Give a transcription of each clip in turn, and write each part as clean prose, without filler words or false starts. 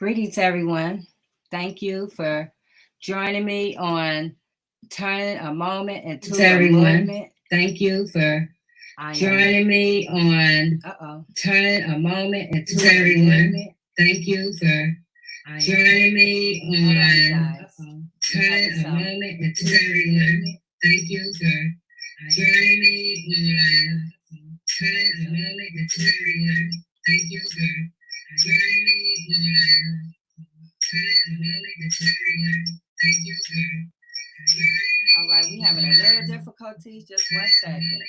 Greetings, everyone. Thank you for joining me on Turning a Moment into a Movement. Thank you for joining me on Turning a Moment into a Movement. Thank you for joining me on Turning a Moment into a Movement. Thank you for joining me on Turning a Moment into a Movement. Thank you for joining me on All right, we having a little difficulties. Just 1 second.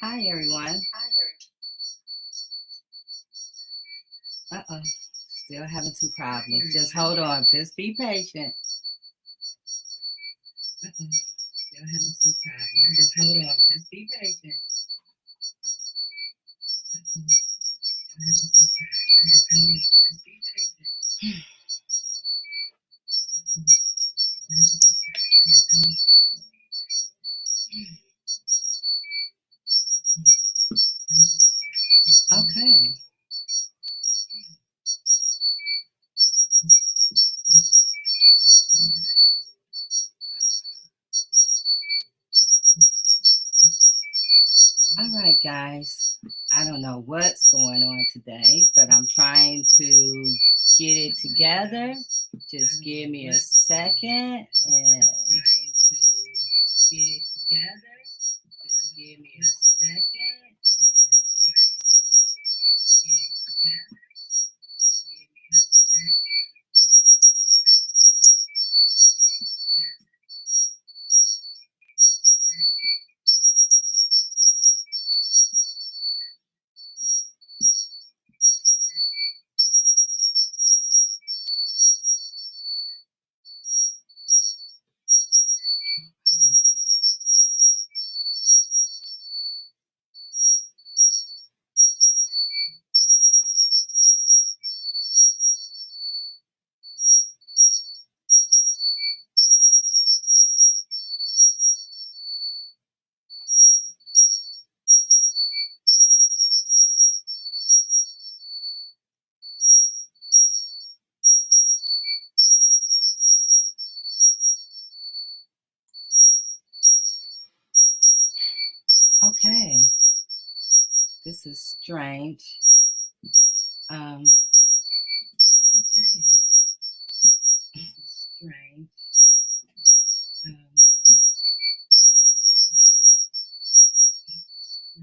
Hi, everyone. Uh-oh. Still having some problems. Just hold on. Just be patient. Uh-oh. Still having some problems. Just hold on. Just be patient. Uh-oh. Still having some problems. Just hold on. Just be patient. Okay. All right, guys. I don't know what's going on today, but I'm trying to get it together. Just give me a second and trying to get it together. Just give me a second. Okay. This is strange. Okay. This is strange.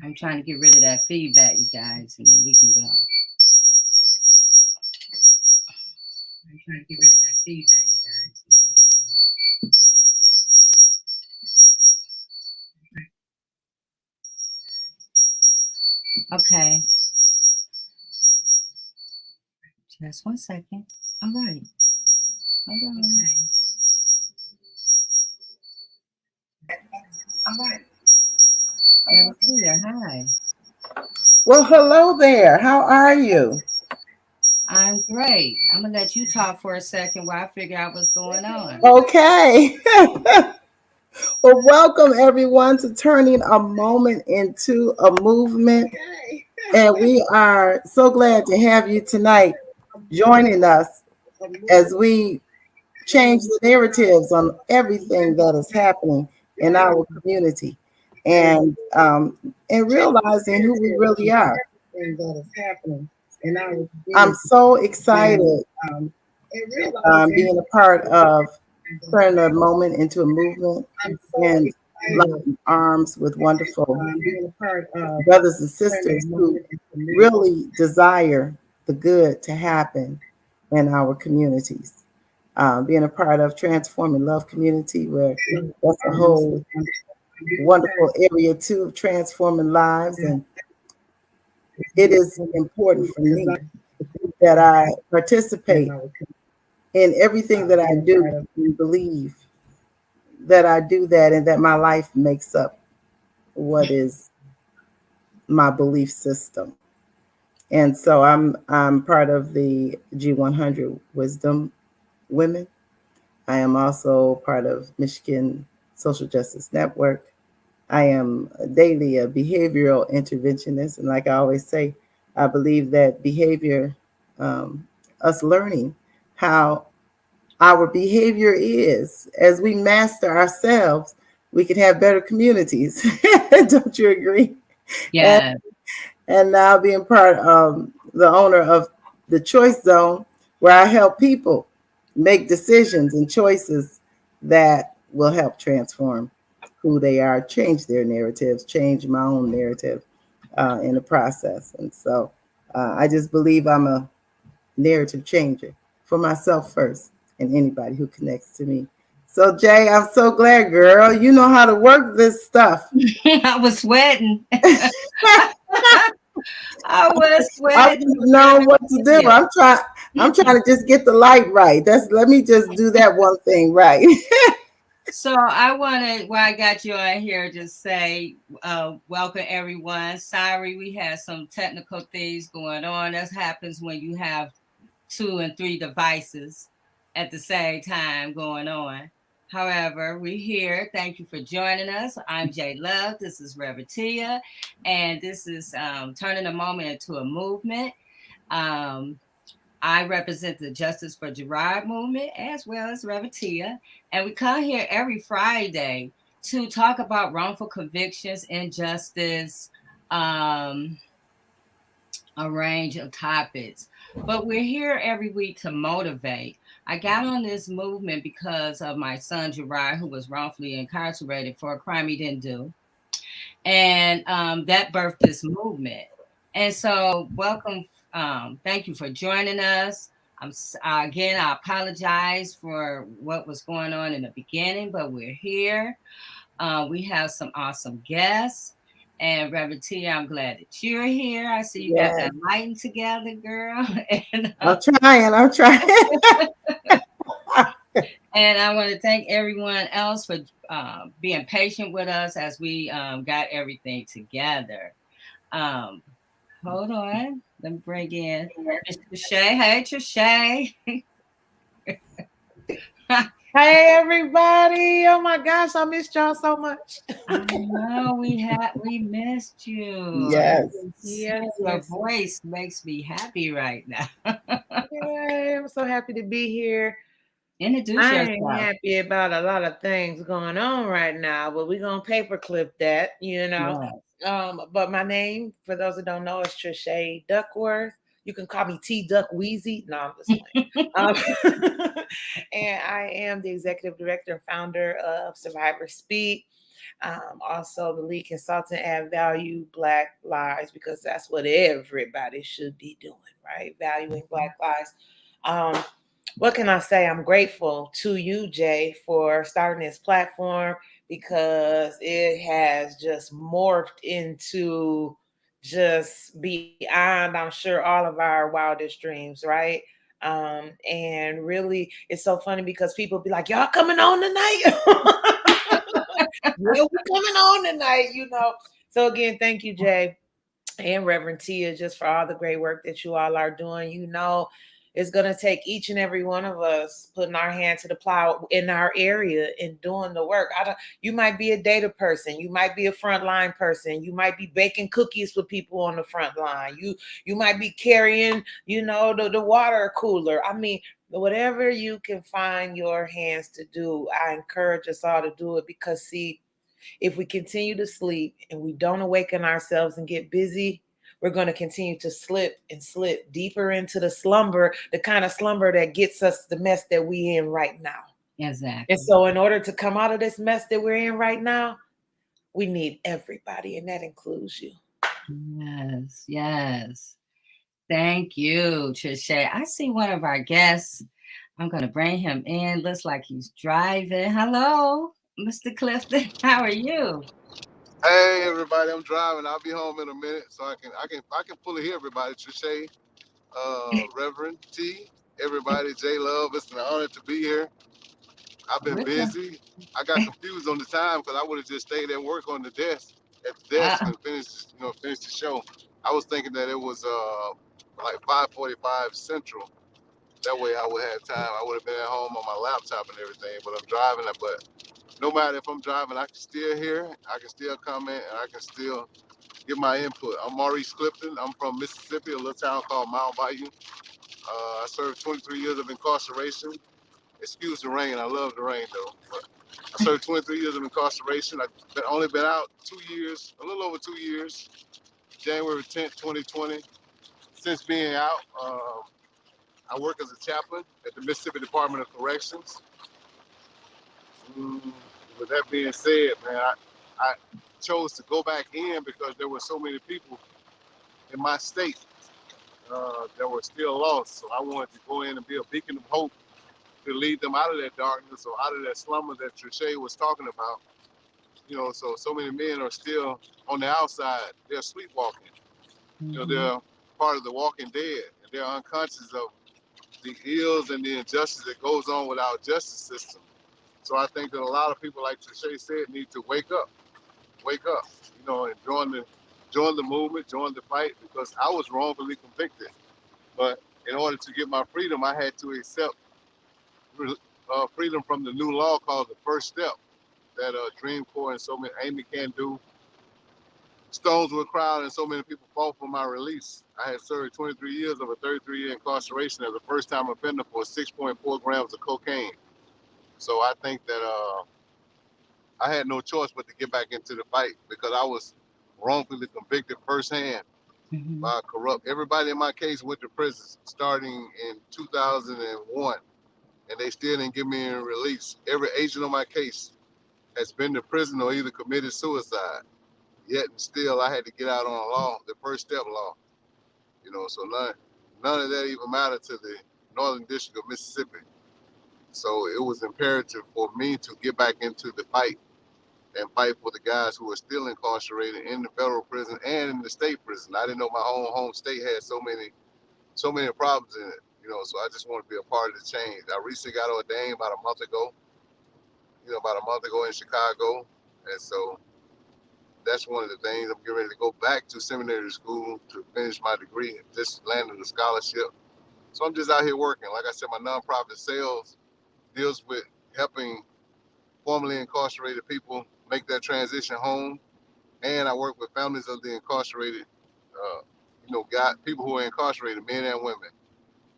I'm trying to get rid of that feedback, you guys, and then we can go. I'm trying to get rid of that feedback, you guys, and then we can go. Okay. Just 1 second. All right. Hold on. Okay. All right. Hi. Well, hello there. How are you? I'm great. I'm going to let you talk for a second while I figure out what's going on. Okay. Well, welcome everyone to turning a moment into a movement. And we are so glad to have you tonight joining us as we change the narratives on everything that is happening in our community and realizing who we really are. I'm so excited being a part of turning a moment into a movement and locking arms with wonderful brothers and sisters who really desire the good to happen in our communities. Being a part of Transforming Love Community, where that's a whole wonderful area too of transforming lives. And it is important for me that I participate in everything that I do and believe that I do that and that my life makes up what is my belief system. And so I'm part of the G100 Wisdom Women. I am also part of Michigan Social Justice Network. I am daily a behavioral interventionist. And like I always say, I believe that behavior, us learning how our behavior is, as we master ourselves, we can have better communities. Don't you agree? Yeah. And now being part of the owner of the Choice Zone, where I help people make decisions and choices that will help transform who they are, change their narratives, change my own narrative in the process. And so I just believe I'm a narrative changer for myself first and anybody who connects to me. So Jay, I'm so glad, girl. You know how to work this stuff. I was sweating. I was sweating. I didn't know what to do. I'm trying to just get the light right. Let me just do that one thing right. So I wanted, while I got you on here, just say welcome everyone. Sorry, we had some technical things going on. That happens when you have 2 and 3 devices at the same time going on. However, we're here. Thank you for joining us. I'm Jay Love. This is Reinvention, and this is turning a moment into a movement. I represent the Justice for Gerard movement as well as Reinvention, and we come here every Friday to talk about wrongful convictions, injustice, a range of topics. But we're here every week to motivate. I got on this movement because of my son Gerard, who was wrongfully incarcerated for a crime he didn't do. And that birthed this movement. And so welcome. Thank you for joining us. Again, I apologize for what was going on in the beginning, but we're here. We have some awesome guests. And Reverend T, I'm glad that you're here. I see you got that lighting together, girl. And, I'm trying. And I want to thank everyone else for being patient with us as we got everything together. Hold on. Let me bring in Mr. Shay. Hey, Trishay. Hey everybody! Oh my gosh, I missed y'all so much. I know we missed you. Yes. Your voice makes me happy right now. Yay, I'm so happy to be here. Introduce I yourself. ain't happy about a lot of things going on right now, but we're gonna paperclip that, Yes. But my name, for those who don't know, is Trishay Duckworth. You can call me T Duck Wheezy. No, I'm just playing. And I am the executive director and founder of Survivor Speak. Also the lead consultant at Value Black Lives, because that's what everybody should be doing, right? Valuing Black lives. What can I say? I'm grateful to you, Jay, for starting this platform, because it has just morphed into just beyond, I'm sure, all of our wildest dreams, right? And really, it's so funny because people be like, y'all coming on tonight? Yeah, we coming on tonight, So again, thank you, Jay and Reverend Tia, just for all the great work that you all are doing. It's going to take each and every one of us putting our hand to the plow in our area and doing the work. You might be a data person. You might be a frontline person. You might be baking cookies for people on the front line. You might be carrying, the water cooler. I mean, whatever you can find your hands to do, I encourage us all to do it, because see, if we continue to sleep and we don't awaken ourselves and get busy, we're going to continue to slip and slip deeper into the slumber, the kind of slumber that gets us the mess that we're in right now. Exactly. And so in order to come out of this mess that we're in right now, we need everybody, and that includes you. Yes. Thank you, Trisha. I see one of our guests. I'm going to bring him in. Looks like he's driving. Hello, Mr. Clifton. How are you? Hey everybody, I'm driving. I'll be home in a minute, so I can fully hear everybody. Trishay, Reverend T, everybody, J Love. It's an honor to be here. I've been busy. I got confused on the time because I would have just stayed at work on the desk and finished the show. I was thinking that it was like 5:45 Central. That way I would have time. I would have been at home on my laptop and everything. But I'm driving. But no matter if I'm driving, I can still hear, I can still comment, and I can still give my input. I'm Maurice Clifton. I'm from Mississippi, a little town called Mount Bayou. I served 23 years of incarceration. Excuse the rain. I love the rain, though. But I served 23 years of incarceration. I've only been out 2 years, a little over 2 years, January 10th, 2020. Since being out, I work as a chaplain at the Mississippi Department of Corrections. With that being said, man, I chose to go back in because there were so many people in my state that were still lost. So I wanted to go in and be a beacon of hope to lead them out of that darkness or out of that slumber that Trishay was talking about. You know, so many men are still on the outside. They're sleepwalking. You know, they're part of the walking dead. And they're unconscious of the ills and the injustice that goes on with our justice system. So I think that a lot of people, like Trishay said, need to wake up, you know, and join the movement, join the fight, because I was wrongfully convicted. But in order to get my freedom, I had to accept freedom from the new law called the First Step that Dream Corps and so many Amy can do. Stones were crowded and so many people fought for my release. I had served 23 years of a 33-year incarceration as a first-time offender for 6.4 grams of cocaine. So I think that I had no choice but to get back into the fight because I was wrongfully convicted firsthand by corrupt. Everybody in my case went to prison starting in 2001, and they still didn't give me a release. Every agent on my case has been to prison or either committed suicide. Yet and still, I had to get out on a law, the First Step law. You know, so none of that even mattered to the Northern District of Mississippi. So it was imperative for me to get back into the fight and fight for the guys who are still incarcerated in the federal prison and in the state prison. I didn't know my own home state had so many problems in it. You know, so I just want to be a part of the change. I recently got ordained about a month ago in Chicago, and so that's one of the things. I'm getting ready to go back to seminary school to finish my degree, just landed a scholarship. So I'm just out here working. Like I said, my nonprofit sales deals with helping formerly incarcerated people make that transition home. And I work with families of the incarcerated, people who are incarcerated, men and women.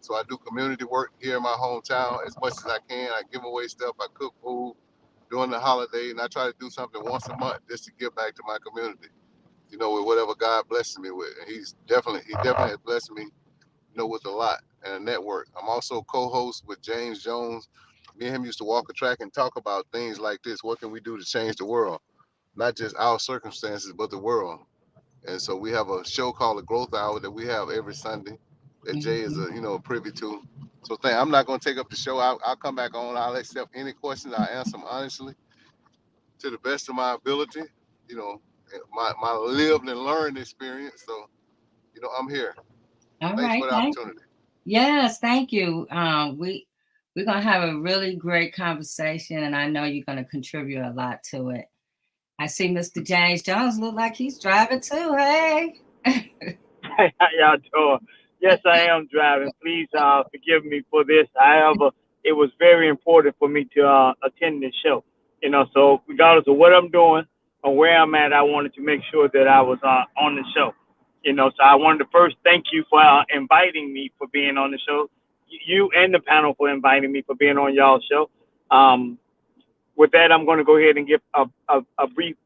So I do community work here in my hometown as much as I can. I give away stuff. I cook food during the holiday, and I try to do something once a month just to give back to my community, you know, with whatever God blesses me with. And he definitely has blessed me, you know, with a lot and a network. I'm also co-host with James Jones. Me and him used to walk a track and talk about things like this. What can we do to change the world? Not just our circumstances, but the world. And so we have a show called The Growth Hour that we have every Sunday that Jay is privy to. So I'm not going to take up the show. I'll come back on. I'll accept any questions. I'll answer them honestly to the best of my ability. You know, my lived and learned experience. So, you know, I'm here. Thanks for the opportunity. Yes, thank you. We're gonna have a really great conversation, and I know you're gonna contribute a lot to it. I see Mr. James Jones look like he's driving too. Hey. Hey, how y'all doing? Yes, I am driving. Please forgive me for this. However, it was very important for me to attend this show. You know, so regardless of what I'm doing or where I'm at, I wanted to make sure that I was on the show. You know, so I wanted to first thank you for inviting me for being on the show. You and the panel for inviting me for being on y'all's show. With that, I'm going to go ahead and give a brief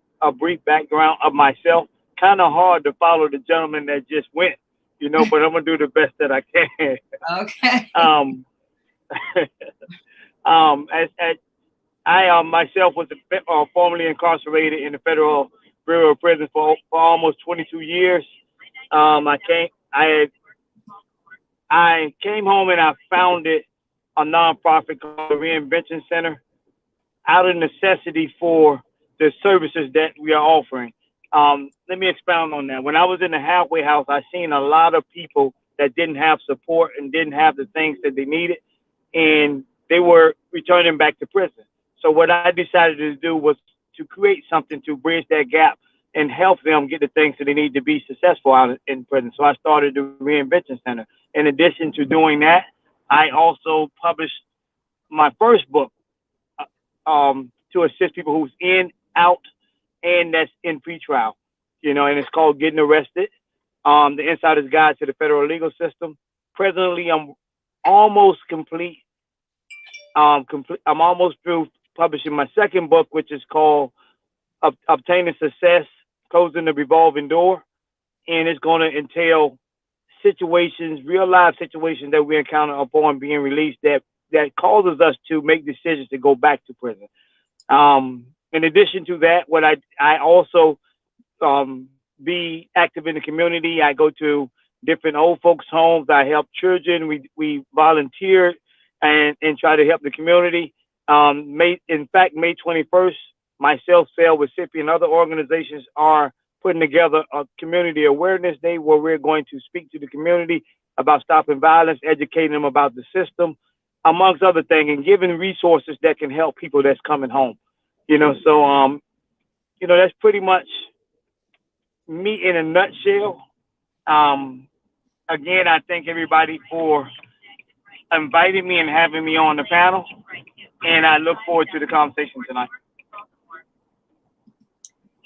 background of myself. Kind of hard to follow the gentleman that just went, you know, but I'm going to do the best that I can. Okay. I myself was formerly incarcerated in the Federal Bureau of Prisons for almost 22 years. I came home and I founded a nonprofit called the Reinvention Center out of necessity for the services that we are offering. Let me expound on that. When I was in the halfway house, I seen a lot of people that didn't have support and didn't have the things that they needed, and they were returning back to prison. So what I decided to do was to create something to bridge that gap and help them get the things that they need to be successful out in prison. So I started the Reinvention Center. In addition to doing that, I also published my first book to to assist people who's in, out, and that's in pretrial. And it's called Getting Arrested. The Insider's Guide to the Federal Legal System. Presently, I'm almost complete. I'm almost through publishing my second book, which is called Obtaining Success, Closing the Revolving Door. And it's going to entail situations, real life situations that we encounter upon being released that causes us to make decisions to go back to prison. In addition to that, what I also be active in the community. I go to different old folks' homes. I help children. We volunteer and try to help the community. May 21st, myself, Sale, WISIPI, and other organizations are putting together a community awareness day where we're going to speak to the community about stopping violence, educating them about the system, amongst other things, and giving resources that can help people that's coming home. So that's pretty much me in a nutshell. Again, I thank everybody for inviting me and having me on the panel, and I look forward to the conversation tonight.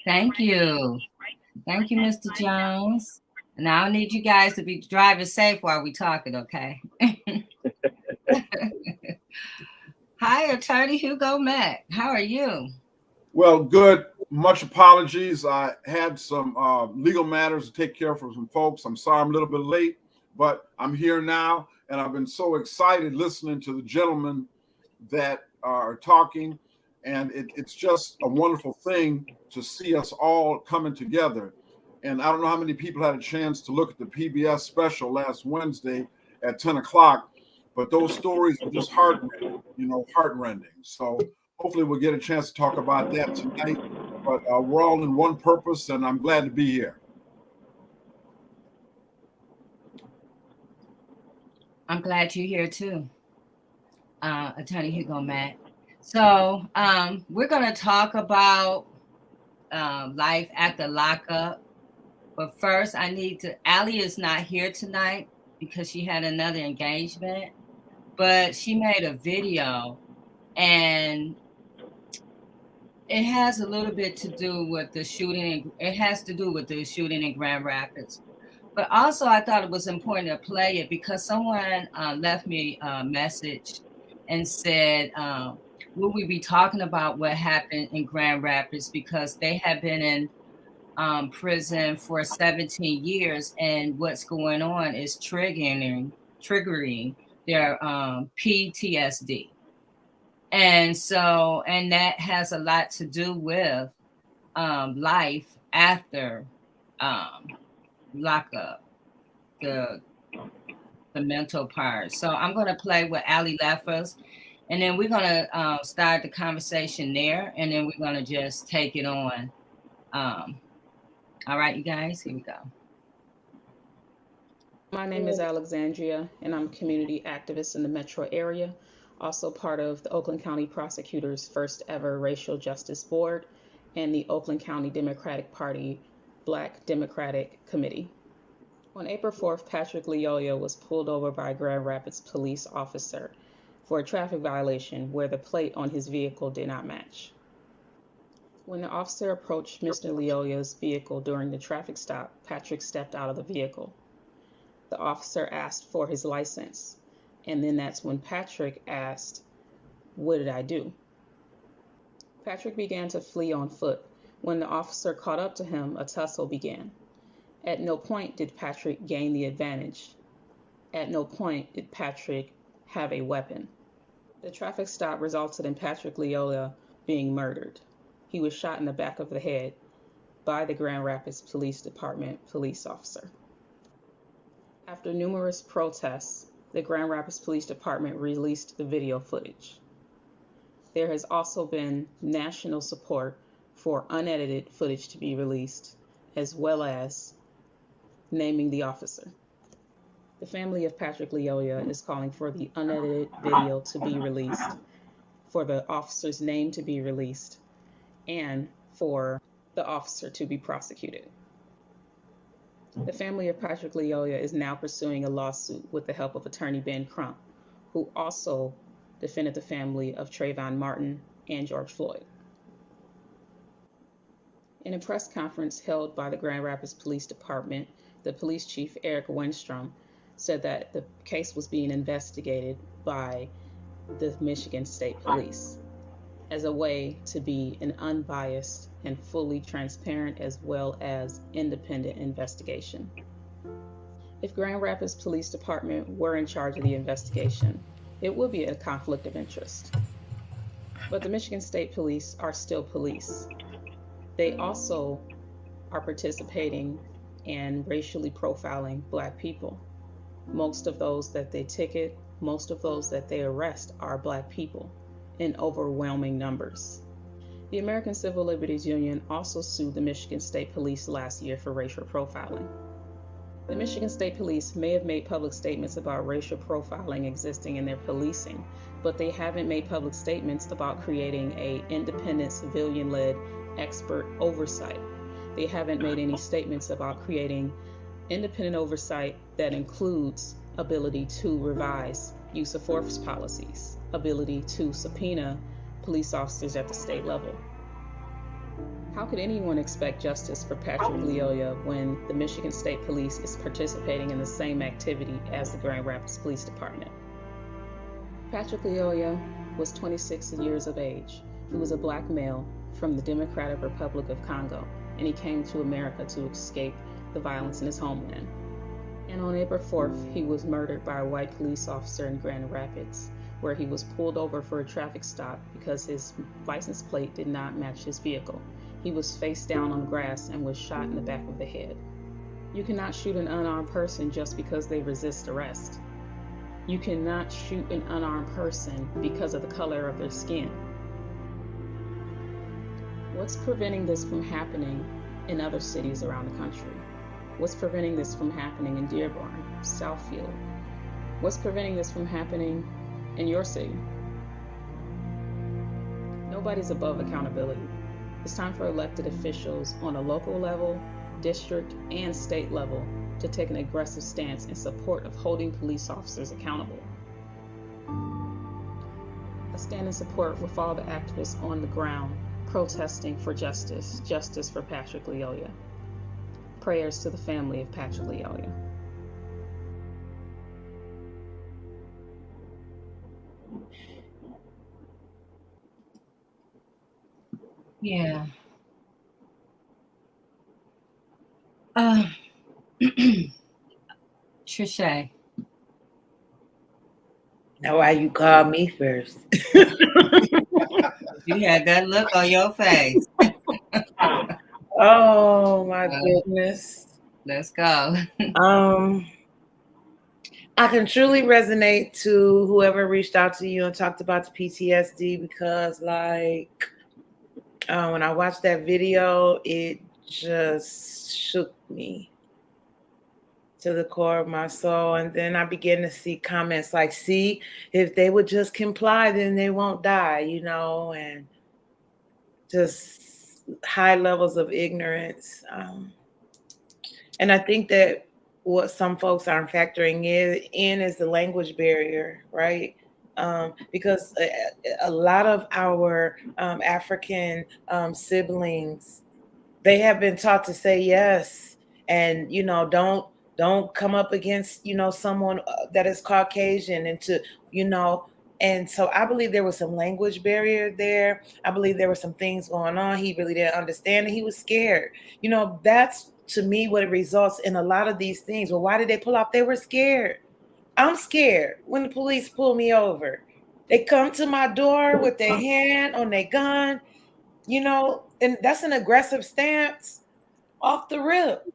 Thank you. Thank you, Mr. Jones. And I'll need you guys to be driving safe while we talking, okay? Hi, Attorney Hugo Mack. How are you? Well, good. Much apologies. I had some legal matters to take care of for some folks. I'm sorry I'm a little bit late, but I'm here now, and I've been so excited listening to the gentlemen that are talking, and it's just a wonderful thing to see us all coming together. And I don't know how many people had a chance to look at the PBS special last Wednesday at 10 o'clock, but those stories are just heartrending. So hopefully we'll get a chance to talk about that tonight. But we're all in one purpose, and I'm glad to be here. I'm glad you're here too, Attorney Hugo Mack. So we're going to talk about life after lockup. But first, Allie is not here tonight because she had another engagement, but she made a video, and it has a little bit to do with the shooting. It has to do with the shooting in Grand Rapids. But also, I thought it was important to play it because someone left me a message and said, will we be talking about what happened in Grand Rapids, because they have been in prison for 17 years, and what's going on is triggering their PTSD. And that has a lot to do with life after lockup, the mental part. So I'm going to play what Allie left us, and then we're going to start the conversation there, and then we're going to just take it on. All right, you guys, here we go. My name is Alexandria, and I'm a community activist in the metro area, also part of the Oakland County Prosecutor's first ever Racial Justice Board and the Oakland County Democratic Party Black Democratic Committee. On April 4th, Patrick Lyoya was pulled over by a Grand Rapids police officer for a traffic violation where the plate on his vehicle did not match. When the officer approached Mr. Lyoya's vehicle during the traffic stop, Patrick stepped out of the vehicle. The officer asked for his license, and then that's when Patrick asked, "What did I do?" Patrick began to flee on foot. When the officer caught up to him, a tussle began. At no point did Patrick gain the advantage. At no point did Patrick have a weapon. The traffic stop resulted in Patrick Lyoya being murdered. He was shot in the back of the head by the Grand Rapids Police Department police officer. After numerous protests, the Grand Rapids Police Department released the video footage. There has also been national support for unedited footage to be released, as well as naming the officer. The family of Patrick Lyoya is calling for the unedited video to be released, for the officer's name to be released, and for the officer to be prosecuted. The family of Patrick Lyoya is now pursuing a lawsuit with the help of attorney Ben Crump, who also defended the family of Trayvon Martin and George Floyd. In a press conference held by the Grand Rapids Police Department, the police chief, Eric Wenstrom, said that the case was being investigated by the Michigan State Police as a way to be an unbiased and fully transparent as well as independent investigation. If Grand Rapids Police Department were in charge of the investigation, it would be a conflict of interest. But the Michigan State Police are still police. They also are participating in racially profiling Black people. Most of those that they ticket, most of those that they arrest are Black people in overwhelming numbers. The American Civil Liberties Union also sued the Michigan State Police last year for racial profiling. The Michigan State Police may have made public statements about racial profiling existing in their policing, but they haven't made public statements about creating an independent civilian-led expert oversight. They haven't made any statements about creating independent oversight that includes ability to revise use of force policies, ability to subpoena police officers at the state level. How could anyone expect justice for Patrick Lyoya when the Michigan State Police is participating in the same activity as the Grand Rapids Police Department? Patrick Lyoya was 26 years of age. He was a Black male from the Democratic Republic of Congo, and he came to America to escape the violence in his homeland. And on April 4th, he was murdered by a white police officer in Grand Rapids, where he was pulled over for a traffic stop because his license plate did not match his vehicle. He was face down on grass and was shot in the back of the head. You cannot shoot an unarmed person just because they resist arrest. You cannot shoot an unarmed person because of the color of their skin. What's preventing this from happening in other cities around the country? What's preventing this from happening in Dearborn, Southfield? What's preventing this from happening in your city? Nobody's above accountability. It's time for elected officials on a local level, district, and state level to take an aggressive stance in support of holding police officers accountable. I stand in support with all the activists on the ground protesting for justice for Patrick Lyoya. Prayers to the family of Patrick Lyoya. Yeah. Trisha. Now why you call me first? You had that look on your face. Oh my goodness. Let's go. I can truly resonate to whoever reached out to you and talked about the PTSD because when I watched that video, it just shook me to the core of my soul. And then I began to see comments like, see, if they would just comply, then they won't die, and just high levels of ignorance. And I think that what some folks aren't factoring in is the language barrier, right? Because a lot of our African siblings, they have been taught to say yes, and don't come up against someone that is Caucasian, and so I believe there was some language barrier there. I believe there were some things going on he really didn't understand, and he was scared. That's to me what it results in a lot of these things. Well, why did they pull off? They were scared. I'm scared when the police pull me over. They come to my door with their hand on their gun, and that's an aggressive stance off the rip.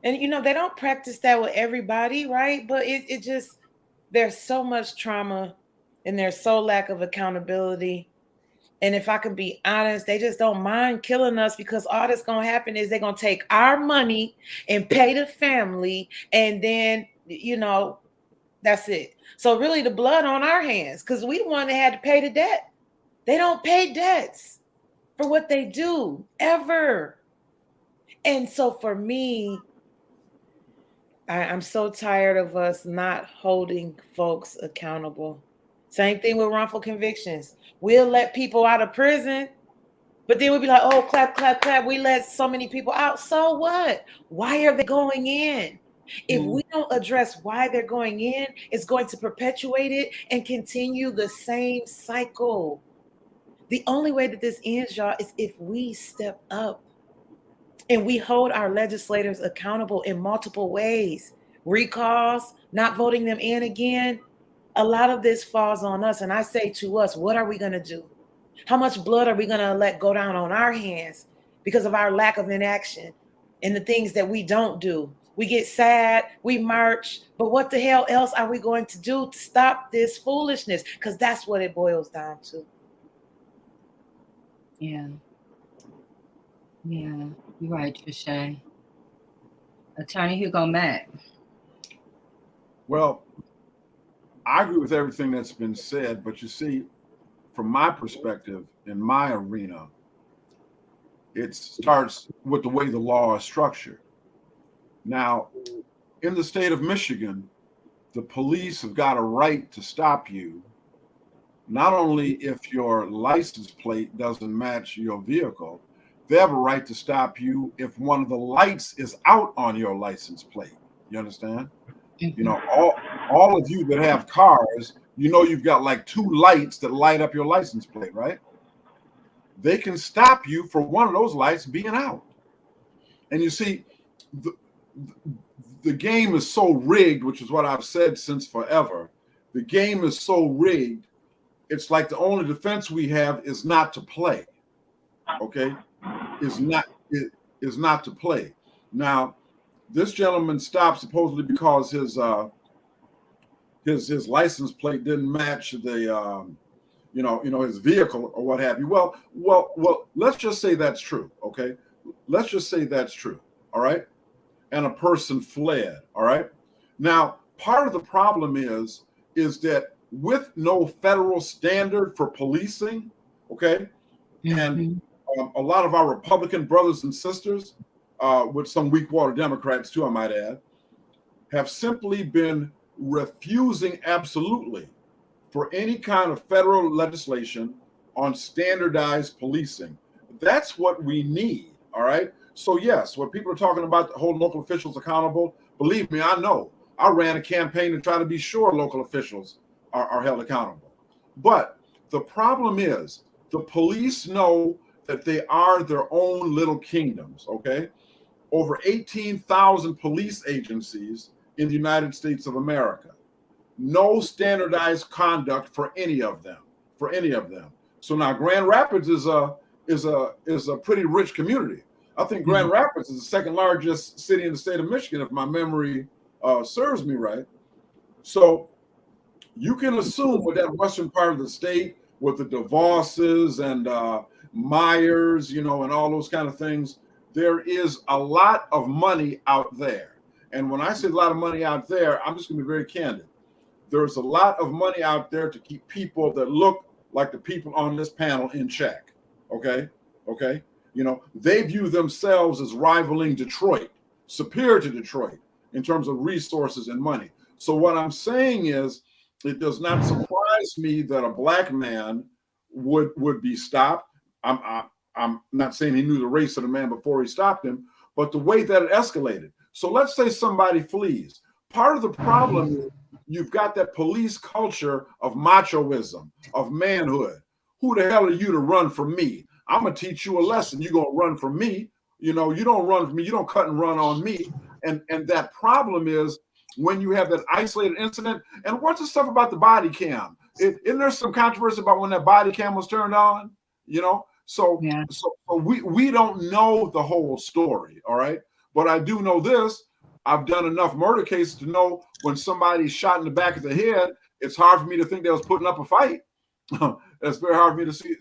And, they don't practice that with everybody, right? But it just, there's so much trauma and there's so lack of accountability. And if I can be honest, they just don't mind killing us because all that's going to happen is they're going to take our money and pay the family. And then, that's it. So really the blood on our hands because we the one that had to pay the debt. They don't pay debts for what they do ever. And so for me, I'm so tired of us not holding folks accountable. Same thing with wrongful convictions. We'll let people out of prison, But then we'd be like, oh, clap, clap, clap. We let so many people out. So what? Why are they going in? If we don't address why they're going in, it's going to perpetuate it and continue the same cycle. The only way that this ends, y'all, is if we step up and we hold our legislators accountable in multiple ways. Recalls, not voting them in again. A lot of this falls on us. And I say to us, what are we going to do? How much blood are we going to let go down on our hands because of our lack of inaction and the things that we don't do? We get sad, we march, but what the hell else are we going to do to stop this foolishness? Because that's what it boils down to. Yeah. Yeah, you're right, Trisha. Attorney Hugo Mack. Well, I agree with everything that's been said, but you see, from my perspective, in my arena, it starts with the way the law is structured. Now, in the state of Michigan, the police have got a right to stop you, not only if your license plate doesn't match your vehicle, they have a right to stop you if one of the lights is out on your license plate. You understand? You know, all of you that have cars, you know you've got like 2 lights that light up your license plate, right? They can stop you for one of those lights being out. And you see, the game is so rigged, which is what I've said since forever. The game is so rigged, it's like the only defense we have is not to play. Okay? Is not to play. Now, this gentleman stopped supposedly because his license plate didn't match the his vehicle or what have you. Well, let's just say that's true, okay? Let's just say that's true, all right? And a person fled, all right? Now, part of the problem is that with no federal standard for policing, okay, and a lot of our Republican brothers and sisters, with some weak water Democrats too, I might add, have simply been refusing absolutely for any kind of federal legislation on standardized policing. That's what we need, all right? So yes, when people are talking about holding local officials accountable, believe me, I know. I ran a campaign to try to be sure local officials are held accountable. But the problem is the police know that they are their own little kingdoms, okay? Over 18,000 police agencies in the United States of America. No standardized conduct for any of them, So now Grand Rapids is a pretty rich community. I think Grand Rapids is the second largest city in the state of Michigan, if my memory serves me right. So you can assume with that western part of the state, with the DeVosses and Myers, and all those kind of things, there is a lot of money out there. And when I say a lot of money out there, I'm just going to be very candid. There's a lot of money out there to keep people that look like the people on this panel in check. Okay? They view themselves as rivaling Detroit, superior to Detroit in terms of resources and money. So what I'm saying is, it does not surprise me that a black man would be stopped. I'm not saying he knew the race of the man before he stopped him, but the way that it escalated. So let's say somebody flees. Part of the problem is you've got that police culture of machoism, of manhood. Who the hell are you to run from me? I'm going to teach you a lesson. You're going to run from me. You don't run from me. You don't cut and run on me. And that problem is when you have that isolated incident. And what's the stuff about the body cam? Isn't there some controversy about when that body cam was turned on? So we don't know the whole story, all right? But I do know this. I've done enough murder cases to know when somebody's shot in the back of the head, it's hard for me to think they was putting up a fight. It's very hard for me to see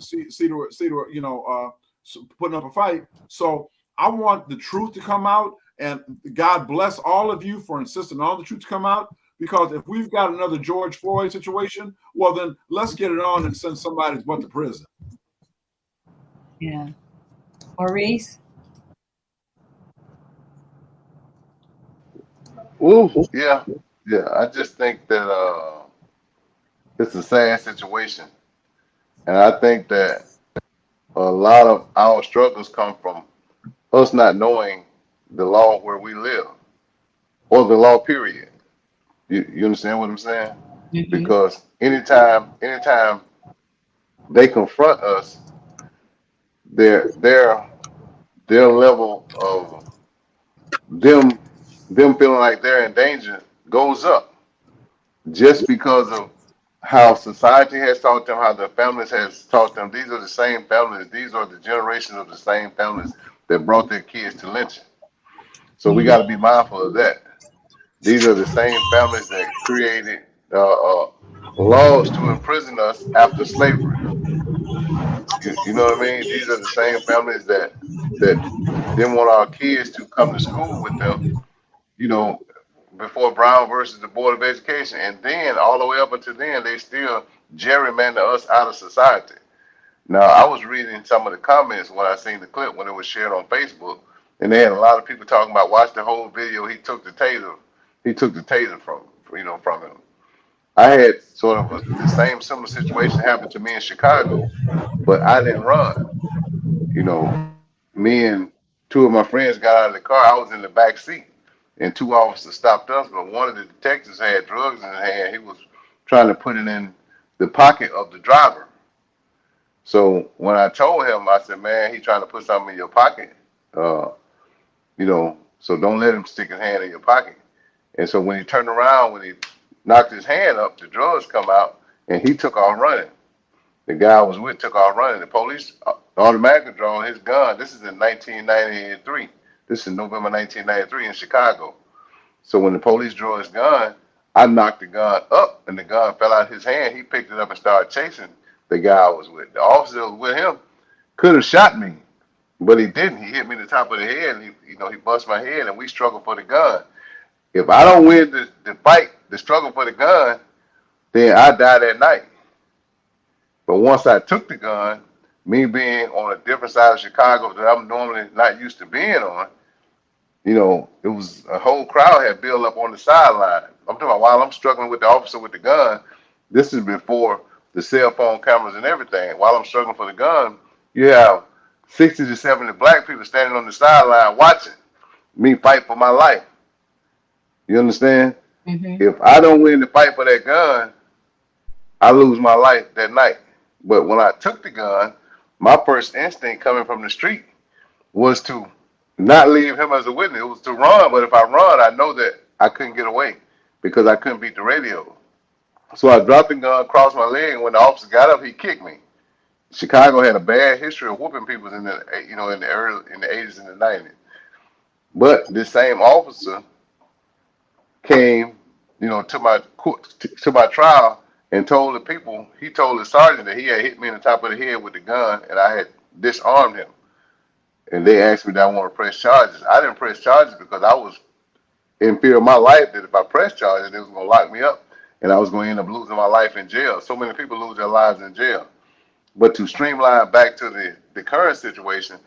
putting up a fight. So I want the truth to come out, and God bless all of you for insisting on the truth to come out, because if we've got another George Floyd situation, well, then let's get it on and send somebody's butt to prison. Yeah. Maurice? Ooh, yeah. I just think that it's a sad situation, and I think that a lot of our struggles come from us not knowing the law where we live or the law period. You understand what I'm saying? Mm-hmm. Because anytime they confront us, their their their level of them them feeling like they're in danger goes up just because of how society has taught them, how their families has taught them. These are the same families, these are the generations of the same families that brought their kids to lynching. So we got to be mindful of that. These are the same families that created laws to imprison us after slavery. You know what I mean? These are the same families that didn't want our kids to come to school with them. You know, before Brown versus the Board of Education, and then all the way up until then, they still gerrymander us out of society. Now, I was reading some of the comments when I seen the clip when it was shared on Facebook, and they had a lot of people talking about watch the whole video. He took the taser from him. I had sort of the same similar situation happen to me in Chicago, but I didn't run. You know, me and two of my friends got out of the car. I was in the back seat, and two officers stopped us. But one of the detectives had drugs in his hand. He was trying to put it in the pocket of the driver. So when I told him, I said, "Man, he's trying to put something in your pocket. Uh, so don't let him stick his hand in your pocket." And so when he turned around, when he knocked his hand up, the drugs come out, and he took off running. The guy I was with took off running. The police automatically draw his gun. This is in 1993. This is November 1993 in Chicago. So when the police drew his gun, I knocked the gun up, and the gun fell out of his hand. He picked it up and started chasing the guy I was with. The officer that was with him could have shot me, but he didn't. He hit me in the top of the head, and he bust my head, and we struggled for the gun. If I don't win the fight, the struggle for the gun, then I die that night. But once I took the gun, me being on a different side of Chicago that I'm normally not used to being on, it was a whole crowd had built up on the sideline. I'm talking about while I'm struggling with the officer with the gun, this is before the cell phone cameras and everything. While I'm struggling for the gun, you have 60 to 70 black people standing on the sideline watching me fight for my life. You understand? Mm-hmm. If I don't win the fight for that gun, I lose my life that night. But when I took the gun, my first instinct coming from the street was to not leave him as a witness. It was to run. But if I run, I know that I couldn't get away because I couldn't beat the radio. So I dropped the gun, crossed my leg, and when the officer got up, he kicked me. Chicago had a bad history of whooping people in the in the 80s and the 90s. But this same officer came, to my trial and told the people, he told the sergeant that he had hit me in the top of the head with the gun and I had disarmed him. And they asked me, did I want to press charges? I didn't press charges because I was in fear of my life that if I pressed charges, they was going to lock me up and I was going to end up losing my life in jail. So many people lose their lives in jail. But to streamline back to the current situation,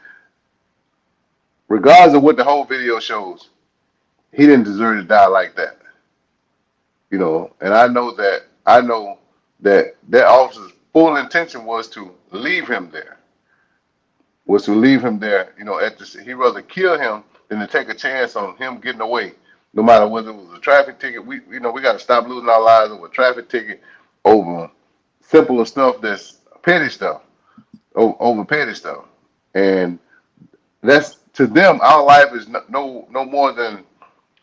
regardless of what the whole video shows, he didn't deserve to die like that. And I know that that officer's full intention was to leave him there. He'd rather kill him than to take a chance on him getting away, no matter whether it was a traffic ticket. We got to stop losing our lives over a traffic ticket, over simpler stuff that's petty stuff, over petty stuff. And that's, to them, our life is no more than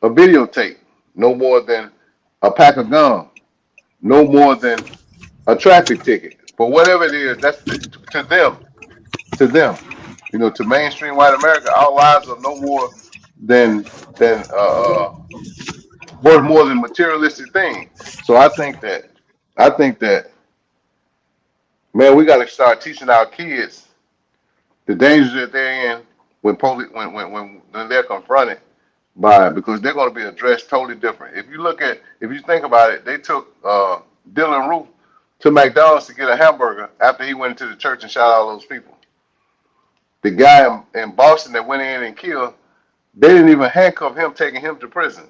a videotape, no more than a pack of gum, no more than a traffic ticket. But whatever it is, that's to them. To them, to mainstream white America, our lives are no more than worth more than materialistic things. So I think that man, we got to start teaching our kids the dangers that they're in when they're confronted by, because they're going to be addressed totally different. If you think about it, they took Dylan Roof to McDonald's to get a hamburger after he went into the church and shot all those people. The guy in Boston that went in and killed, they didn't even handcuff him, taking him to prison.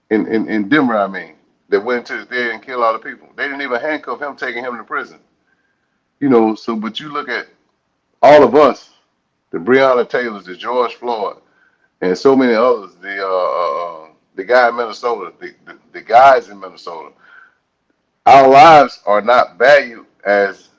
In Denver, I mean, that went into there and killed all the people. They didn't even handcuff him, taking him to prison. So, but you look at all of us, the Breonna Taylors, the George Floyd, and so many others, the guy in Minnesota, the guys in Minnesota, our lives are not valued as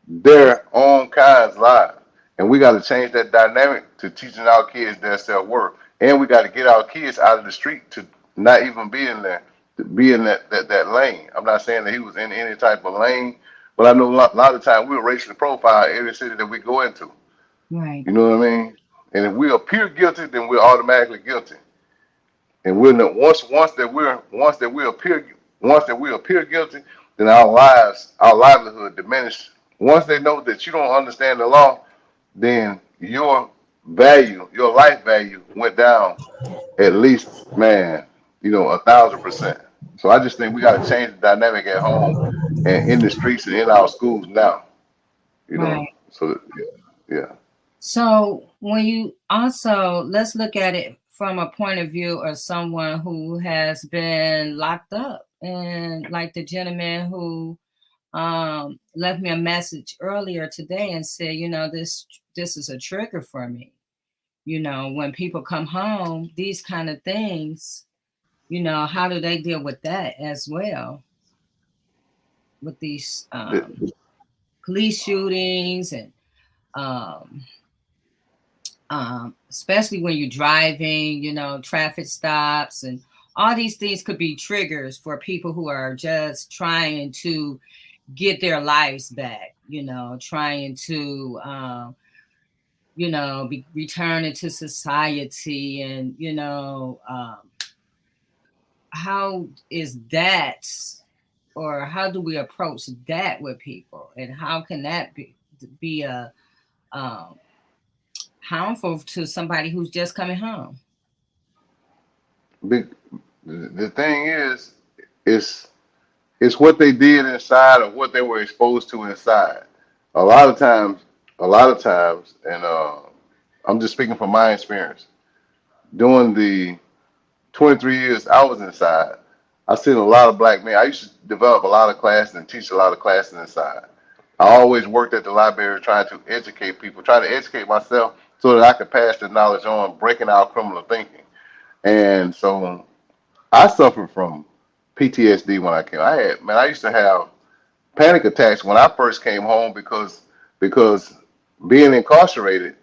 their own kind's lives. And we got to change that dynamic to teaching our kids their self-worth. And we got to get our kids out of the street to not even be in there, to be in that lane. I'm not saying that he was in any type of lane, but I know a lot of times we were racially profiled every city that we go into. Right. You know what I mean? And if we appear guilty, then we're automatically guilty. And we're not, once that we appear guilty, then our livelihood diminishes. Once they know that you don't understand the law, then your life value went down at least, man, 1,000%. So I just think we got to change the dynamic at home and in the streets and in our schools now. Right. So yeah. So when you also, let's look at it from a point of view of someone who has been locked up, and like the gentleman who left me a message earlier today and said, this is a trigger for me. When people come home, these kind of things, how do they deal with that as well? With these police shootings and especially when you're driving, traffic stops and all these things could be triggers for people who are just trying to get their lives back, trying to, be returning to society. And, how is that, or how do we approach that with people? And how can that be a harmful to somebody who's just coming home? The thing is, it's what they did inside or what they were exposed to inside. A lot of times, and I'm just speaking from my experience. During the 23 years I was inside, I seen a lot of black men. I used to develop a lot of classes and teach a lot of classes inside. I always worked at the library trying to educate people, trying to educate myself so that I could pass the knowledge on, breaking out criminal thinking. And so I suffered from PTSD when I came. I used to have panic attacks when I first came home because being incarcerated,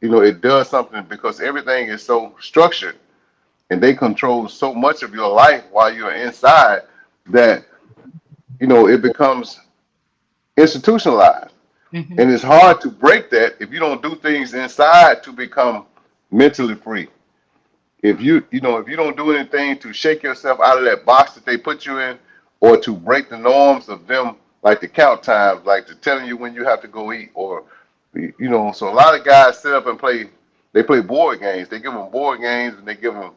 it does something because everything is so structured and they control so much of your life while you're inside that, it becomes institutionalized. Mm-hmm. And it's hard to break that if you don't do things inside to become mentally free. If you don't do anything to shake yourself out of that box that they put you in, or to break the norms of them, like the count times, like to telling you when you have to go eat, or so a lot of guys sit up and play board games. They give them board games and they give them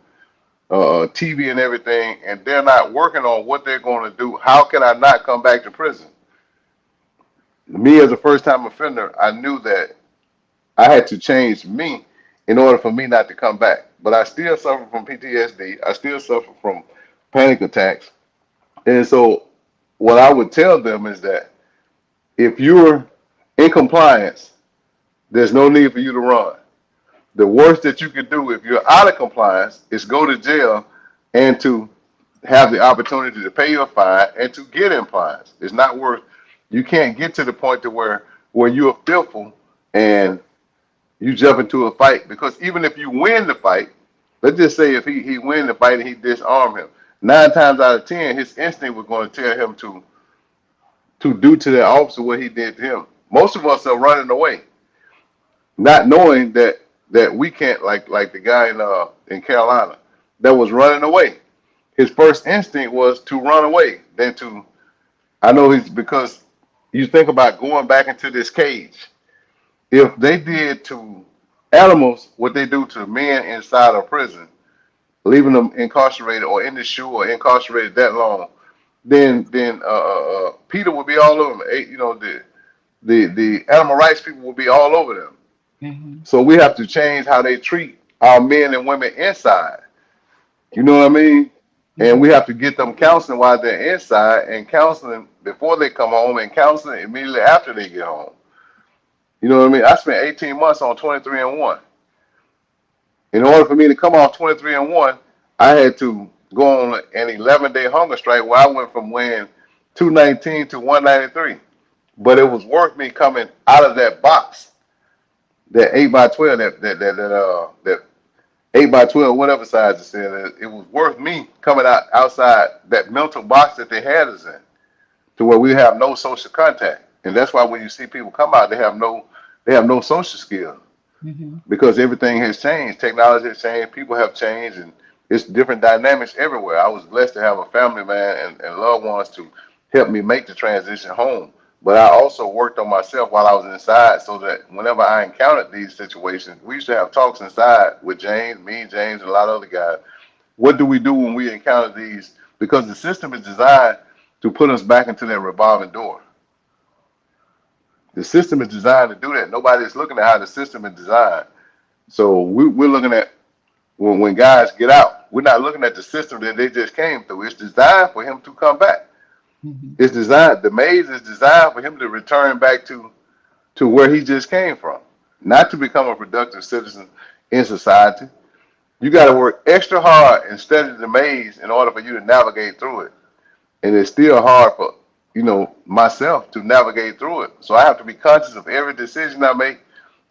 TV and everything, and they're not working on what they're going to do. How can I not come back to prison? Me as a first-time offender, I knew that I had to change me in order for me not to come back. But I still suffer from PTSD. I still suffer from panic attacks. And so what I would tell them is that if you're in compliance, there's no need for you to run. The worst that you could do if you're out of compliance is go to jail and to have the opportunity to pay your fine and to get in compliance. It's not worth. You can't get to the point to where you're fearful and you jump into a fight, because even if you win the fight, let's just say if he win the fight and he disarm him, 9 times out of 10, his instinct was going to tell him to do to that officer what he did to him. Most of us are running away, not knowing that we can't, like the guy in Carolina that was running away. His first instinct was to run away, then to, I know he's, because you think about going back into this cage. If they did to animals what they do to men inside of prison, leaving them incarcerated or in the shoe or incarcerated that long, then Peter would be all over them. The animal rights people will be all over them. Mm-hmm. So we have to change how they treat our men and women inside. You know what I mean? Mm-hmm. And we have to get them counseling while they're inside, and counseling before they come home, and counseling immediately after they get home. You know what I mean? I spent 18 months on 23 and 1. In order for me to come off 23 and 1, I had to go on an 11-day hunger strike where I went from weighing 219 to 193. But it was worth me coming out of that box, that 8x12, that 8x12, whatever size it's in. It was worth me coming outside that mental box that they had us in, to where we have no social contact. And that's why when you see people come out, they have no social skills. Mm-hmm. Because everything has changed. Technology has changed. People have changed, and it's different dynamics everywhere. I was blessed to have a family, man, and loved ones to help me make the transition home. But I also worked on myself while I was inside, so that whenever I encountered these situations, we used to have talks inside with James, and a lot of other guys. What do we do when we encounter these? Because the system is designed to put us back into that revolving door. The system is designed to do that. Nobody's looking at how the system is designed. So we're looking at when guys get out, we're not looking at the system that they just came through. It's designed for him to come back. Mm-hmm. It's designed, the maze is designed for him to return back to where he just came from, not to become a productive citizen in society. You got to work extra hard and study the maze in order for you to navigate through it. And it's still hard for, myself to navigate through it. So I have to be conscious of every decision I make.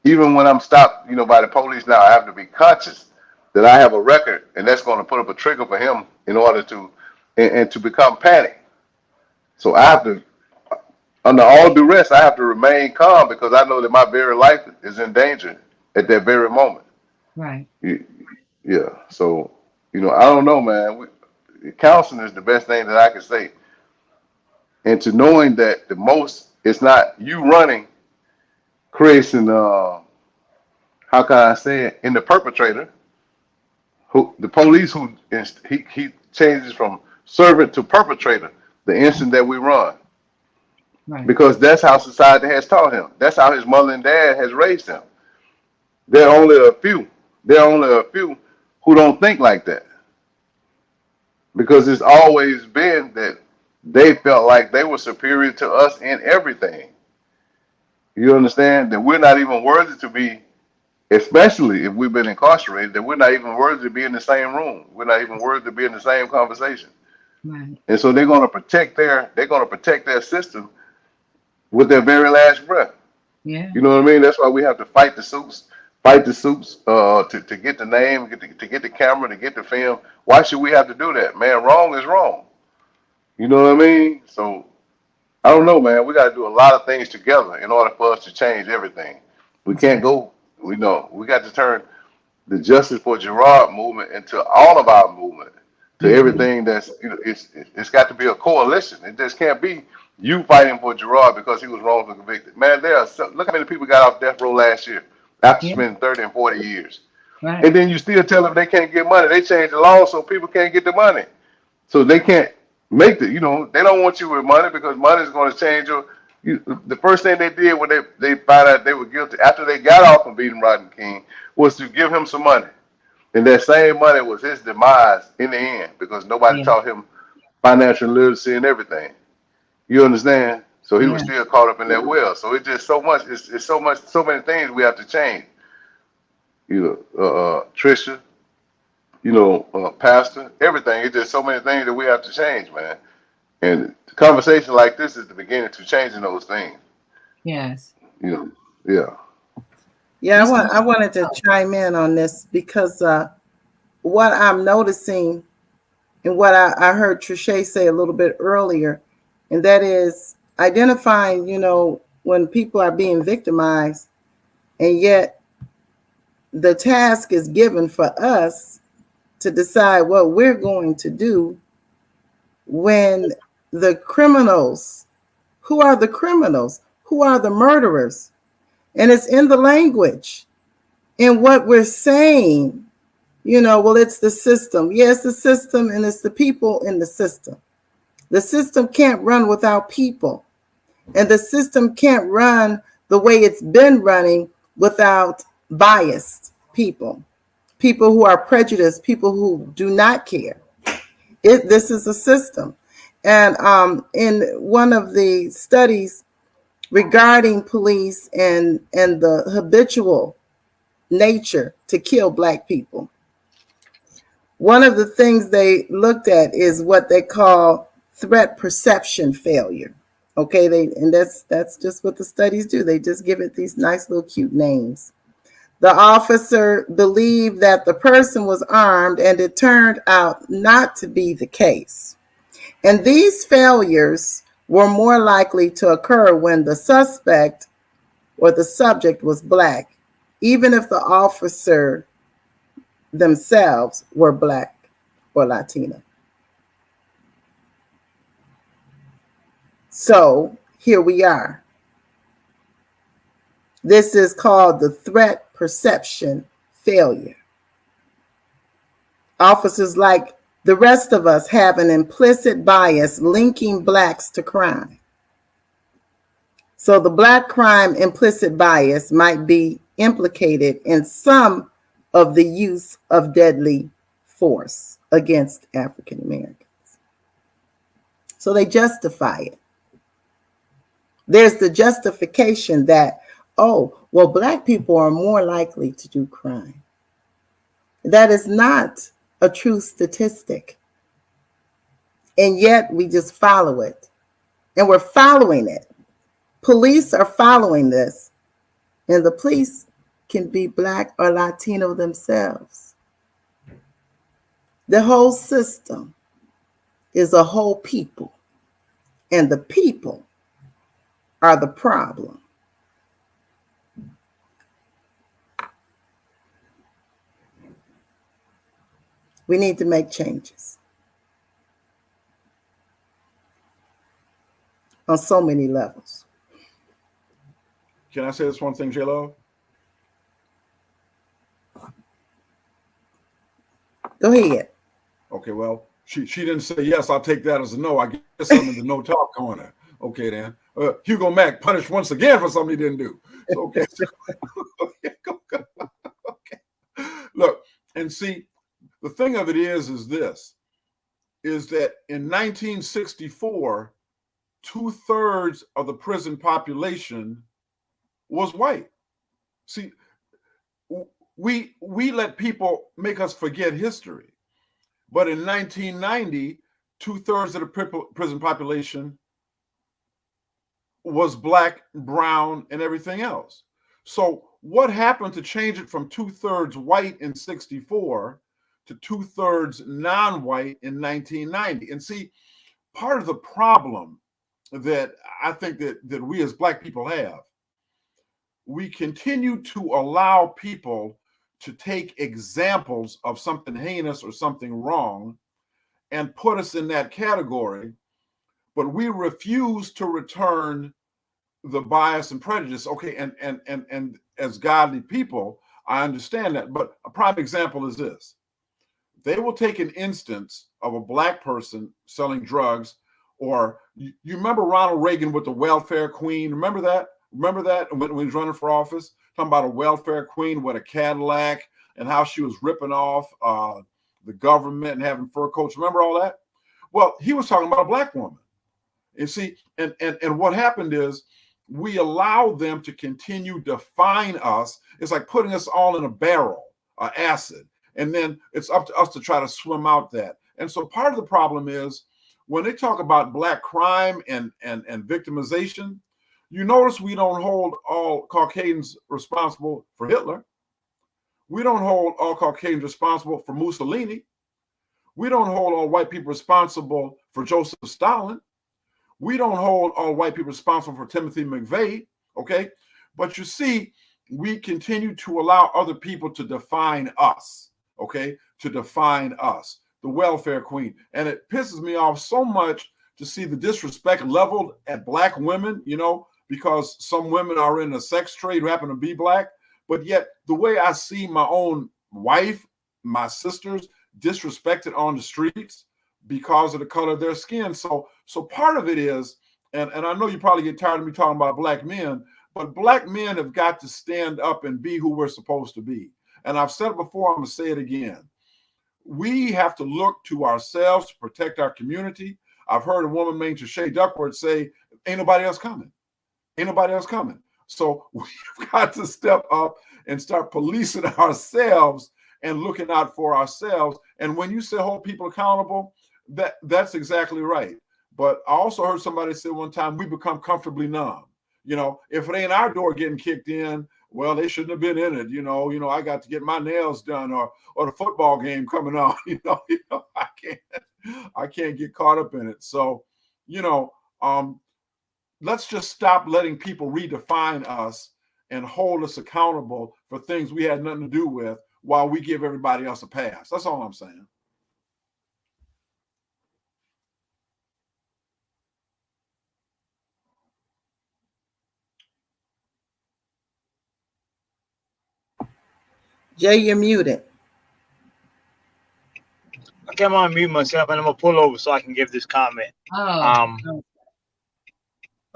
Even when I'm stopped, by the police now, I have to be conscious that I have a record, and that's going to put up a trigger for him in order to, and to become panicked. So I have to, under all duress, I have to remain calm because I know that my very life is in danger at that very moment. Right. Yeah. So, I don't know, man. Counseling is the best thing that I can say. And to knowing that it's not you running, creating, how can I say it, in the perpetrator, the police he changes from servant to perpetrator the instant that we run. Right. Because that's how society has taught him. That's how his mother and dad has raised him. There are only a few who don't think like that. Because it's always been that they felt like they were superior to us in everything. You understand? That we're not even worthy to be, especially if we've been incarcerated, that we're not even worthy to be in the same room. We're not even worthy to be in the same conversation. Right. And so they're gonna protect their system with their very last breath. Yeah. You know what I mean? That's why we have to fight the suits to get the name, to get the camera, to get the film. Why should we have to do that? Man, wrong is wrong. You know what I mean? So I don't know, man. We got to do a lot of things together in order for us to change everything. We can't go, we got to turn the Justice for Gerard movement into all of our movement, to everything that's, it's got to be a coalition. It just can't be you fighting for Gerard because he was wrongfully convicted. Man, look how many people got off death row last year after spending 30 and 40 years. Right. And then you still tell them they can't get money. They changed the law so people can't get the money. So they can't make they don't want you with money because money is going to change the first thing they did when they found out they were guilty after they got off from beating Rodney King was to give him some money. And that same money was his demise in the end because nobody taught him financial literacy and everything. You understand? So he was still caught up in that well. So it's just so much. It's so many things we have to change. Trisha, pastor, everything. It's just so many things that we have to change, man. And conversation like this is the beginning to changing those things. Yes. Yeah, I wanted to chime in on this because what I'm noticing and what I heard Trisha say a little bit earlier, and that is identifying, when people are being victimized, and yet the task is given for us to decide what we're going to do when the criminals, who are the criminals, who are the murderers, and it's in the language, and what we're saying, it's the system. Yes, the system, and it's the people in the system. The system can't run without people, and the system can't run the way it's been running without biased people who are prejudiced, people who do not care. This is a system. And in one of the studies regarding police and the habitual nature to kill Black people. One of the things they looked at is what they call threat perception failure. Okay, that's just what the studies do. They just give it these nice little cute names. The officer believed that the person was armed, and it turned out not to be the case. And these failures were more likely to occur when the suspect or the subject was Black, even if the officer themselves were Black or Latino. So here we are. This is called the threat perception failure. Officers, like the rest of us, have an implicit bias linking Blacks to crime. So the Black crime implicit bias might be implicated in some of the use of deadly force against African Americans. So they justify it. There's the justification that, oh, well, Black people are more likely to do crime. That is not a true statistic. And yet we just follow it. And we're following it. Police are following this. And the police can be Black or Latino themselves. The whole system is a whole people. And the people are the problem. We need to make changes on so many levels. Can I say this one thing, J-Lo? Go ahead. Okay, well, she didn't say yes. I'll take that as a no. I guess I'm in the no talk corner. Okay, then. Hugo Mack punished once again for something he didn't do. So, okay. Okay. Look, and see, the thing of it is this, is that in 1964, 2/3 of the prison population was white. See, we let people make us forget history. But in 1990, 2/3 of the prison population was Black, brown, and everything else. So what happened to change it from 2/3 white in 64 to 2/3 non-white in 1990? And see, part of the problem that I think that we as Black people have, we continue to allow people to take examples of something heinous or something wrong and put us in that category, but we refuse to return the bias and prejudice. Okay, and as godly people, I understand that, but a prime example is this. They will take an instance of a Black person selling drugs, or you remember Ronald Reagan with the welfare queen? Remember that? Remember that when he was running for office? Talking about a welfare queen with a Cadillac and how she was ripping off the government and having fur coats. Remember all that? Well, he was talking about a Black woman. You see, and what happened is we allow them to continue to define us. It's like putting us all in a barrel of acid. And then it's up to us to try to swim out that. And so part of the problem is when they talk about Black crime and victimization, you notice we don't hold all Caucasians responsible for Hitler. We don't hold all Caucasians responsible for Mussolini. We don't hold all white people responsible for Joseph Stalin. We don't hold all white people responsible for Timothy McVeigh, okay? But you see, we continue to allow other people to define us, okay? To define us, the welfare queen. And it pisses me off so much to see the disrespect leveled at Black women, you know, because some women are in a sex trade who happen to be Black. But yet the way I see my own wife, my sisters disrespected on the streets because of the color of their skin. So part of it is, and I know you probably get tired of me talking about Black men, but Black men have got to stand up and be who we're supposed to be. And I've said it before, I'm going to say it again. We have to look to ourselves to protect our community. I've heard a woman named Shay Duckworth say, ain't nobody else coming. Ain't nobody else coming. So we've got to step up and start policing ourselves and looking out for ourselves. And when you say hold people accountable, that's exactly right. But I also heard somebody say one time, we become comfortably numb. You know, if it ain't our door getting kicked in, well, they shouldn't have been in it. You know, I got to get my nails done, or the football game coming on. I can't get caught up in it. So, let's just stop letting people redefine us and hold us accountable for things we had nothing to do with while we give everybody else a pass. That's all I'm saying. Jay, you're muted. Okay, I'm gonna mute myself and I'm gonna pull over so I can give this comment. No,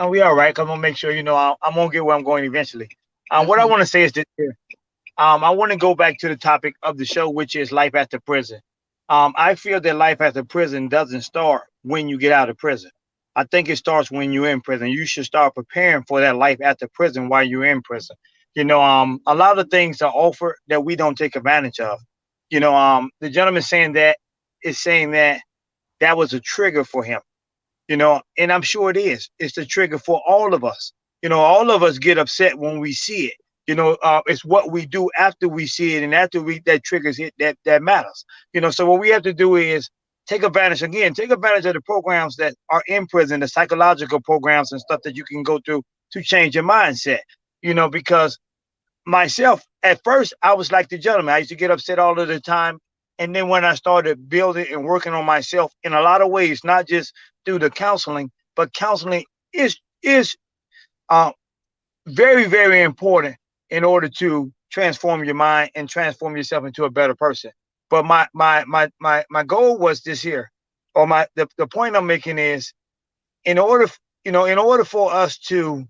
we all right. 'Cause I'm gonna make sure, I'm gonna get where I'm going eventually. What I want to say is this here. I want to go back to the topic of the show, which is life after prison. I feel that life after prison doesn't start when you get out of prison. I think it starts when you're in prison. You should start preparing for that life after prison while you're in prison. A lot of things are offered that we don't take advantage of. The gentleman saying that was a trigger for him. And I'm sure it is. It's the trigger for all of us. All of us get upset when we see it. It's what we do after we see it and after that triggers it that matters. So what we have to do is take advantage of the programs that are in prison, the psychological programs and stuff that you can go through to change your mindset. Because myself, at first, I was like the gentleman. I used to get upset all of the time. And then when I started building and working on myself in a lot of ways, not just through the counseling, but counseling is very, very important in order to transform your mind and transform yourself into a better person. But my goal was this here, or the point I'm making is, in order for us to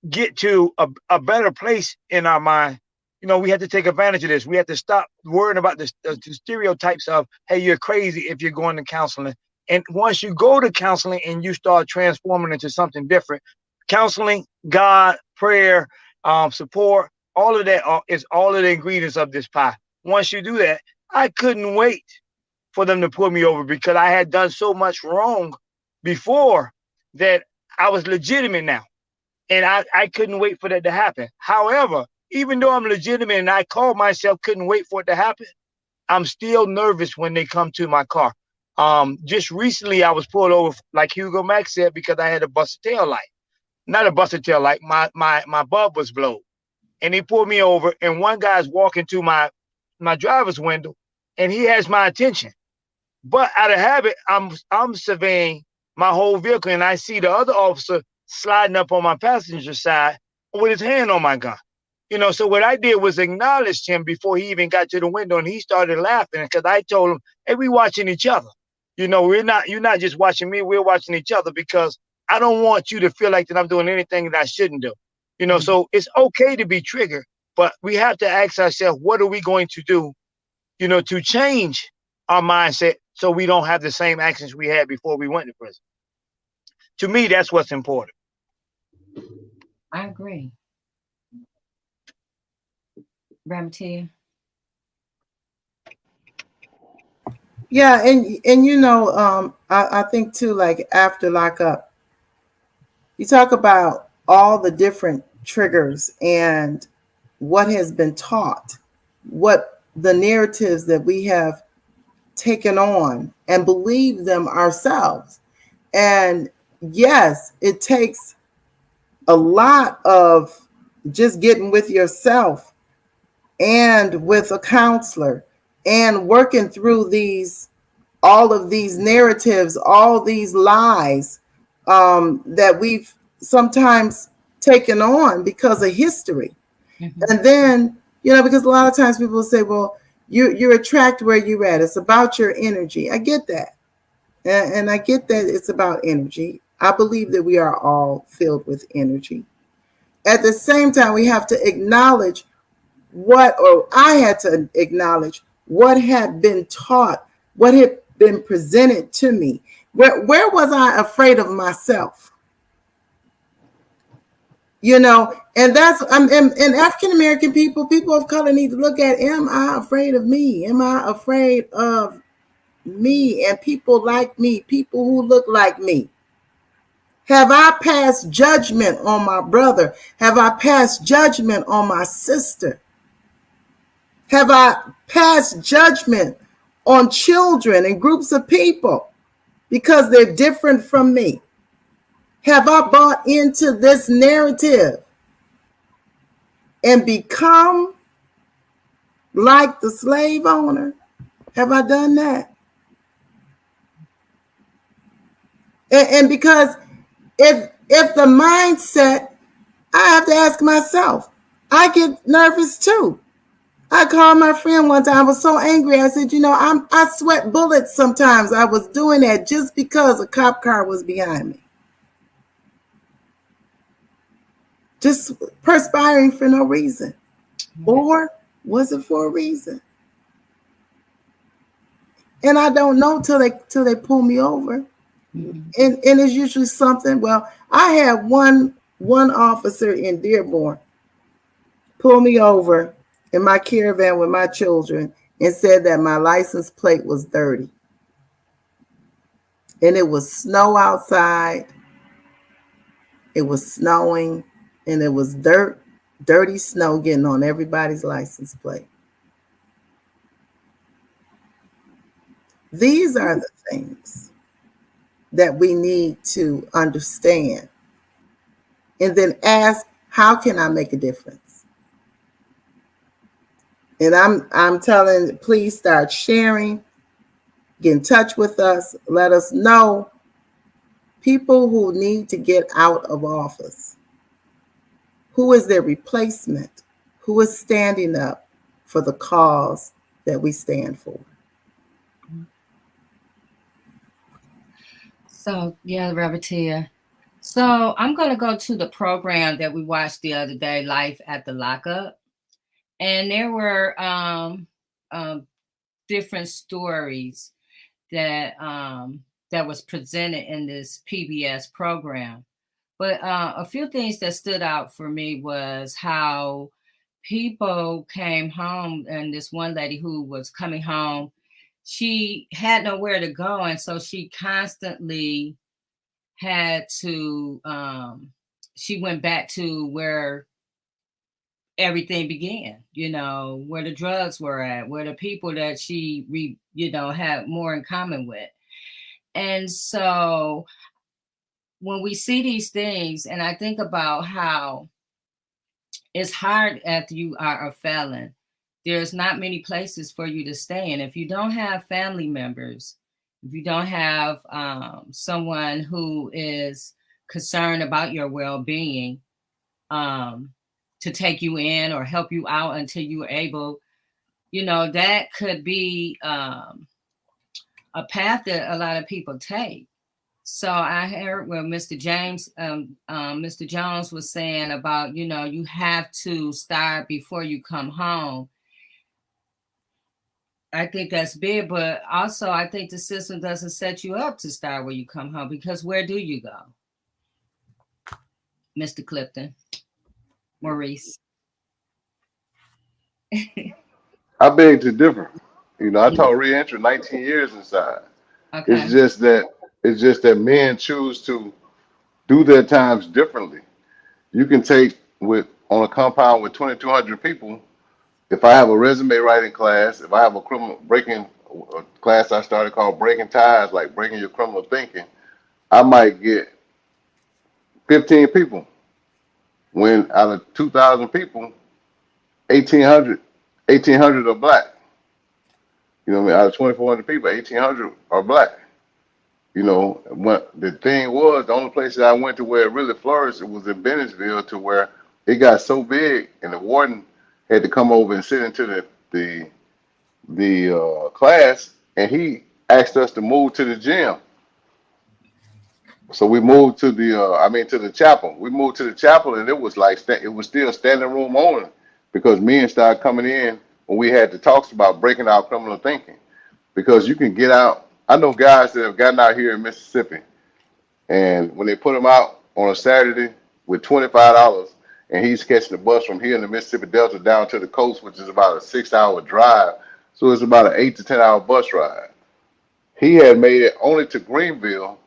get to a better place in our mind, we have to take advantage of this. We have to stop worrying about the stereotypes of, hey, you're crazy if you're going to counseling. And once you go to counseling and you start transforming into something different, counseling, God, prayer, support, all of that is all of the ingredients of this pie. Once you do that, I couldn't wait for them to pull me over because I had done so much wrong before that I was legitimate now. And I couldn't wait for that to happen. However, even though I'm legitimate and I call myself couldn't wait for it to happen, I'm still nervous when they come to my car. Just recently I was pulled over, like Hugo Max said, because I had a busted tail light. Not a busted tail light, my bulb was blown. And he pulled me over, and one guy's walking to my driver's window, and he has my attention. But out of habit, I'm surveying my whole vehicle, and I see the other officer sliding up on my passenger side with his hand on my gun. So what I did was acknowledge him before he even got to the window, and he started laughing because I told him, hey, we watching each other. You're not just watching me, we're watching each other, because I don't want you to feel like that I'm doing anything that I shouldn't do. So it's okay to be triggered, but we have to ask ourselves, what are we going to do, to change our mindset so we don't have the same actions we had before we went to prison. To me, that's what's important. I agree. Ramtia. Yeah, and I think too, like after lockup, you talk about all the different triggers and what has been taught, what the narratives that we have taken on and believe them ourselves. And yes, it takes a lot of just getting with yourself and with a counselor and working through all of these narratives, all these lies that we've sometimes taken on because of history. Mm-hmm. And then, because a lot of times people will say, well, you're attract where you're at. It's about your energy. I get that. And I get that it's about energy. I believe that we are all filled with energy. At the same time, we have to acknowledge I had to acknowledge what had been taught, what had been presented to me. Where was I afraid of myself? You know, and that's and African American people of color need to look at, am I afraid of me? Am I afraid of me and people like me, people who look like me? Have I passed judgment on my brother? Have I passed judgment on my sister? Have I passed judgment on children and groups of people because they're different from me? Have I bought into this narrative and become like the slave owner? Have I done that? And because if the mindset, I have to ask myself, I get nervous too. I called my friend one time. I was so angry. I said, you know, I sweat bullets sometimes. I was doing that just because a cop car was behind me. Just perspiring for no reason. Or was it for a reason? And I don't know till they pull me over. Mm-hmm. And it's usually something. Well, I had one officer in Dearborn pull me over in my caravan with my children and said that my license plate was dirty. And it was snow outside. It was snowing, and it was dirty snow getting on everybody's license plate. These are the things that we need to understand. And then ask, how can I make a difference? And I'm telling, please start sharing, get in touch with us, let us know people who need to get out of office. Who is their replacement? Who is standing up for the cause that we stand for? So, yeah, Reverend Tia. So I'm going to go to the program that we watched the other day, Life at the Lockup. And there were different stories that was presented in this PBS program. But a few things that stood out for me was how people came home, and this one lady who was coming home, she had nowhere to go. And so she constantly had to, she went back to where everything began, you know, where the drugs were at, where the people that she, had more in common with. And so when we see these things, and I think about how it's hard after you are a felon, there's not many places for you to stay. And if you don't have family members, if you don't have someone who is concerned about your well-being to take you in or help you out until you are able, that could be a path that a lot of people take. So I heard when Mr. Jones was saying about, you have to start before you come home. I think that's big, but also I think the system doesn't set you up to start where you come home, because where do you go? Mr. Clifton, Maurice. I beg to differ. I taught re-entry 19 years inside. Okay. It's just that men choose to do their times differently. You can take on a compound with 2,200 people. If I have a resume writing class, if I have a criminal breaking class I started called Breaking Ties, like breaking your criminal thinking, I might get 15 people. When out of 2,000 people, 1,800 are black. You know what I mean? Out of 2,400 people, 1,800 are black. What the thing was, the only place that I went to where it really flourished, it was in Bennettsville, to where it got so big, and the warden had to come over and sit into the class, and he asked us to move to the gym. So we moved to the chapel. We moved to the chapel, and it was still standing room only, because men started coming in when we had the talks about breaking out criminal thinking. Because you can get out. I know guys that have gotten out here in Mississippi, and when they put them out on a Saturday with $25, and he's catching the bus from here in the Mississippi Delta down to the coast, which is about a 6-hour drive. So it's about an 8 to 10 hour bus ride. He had made it only to Greenville,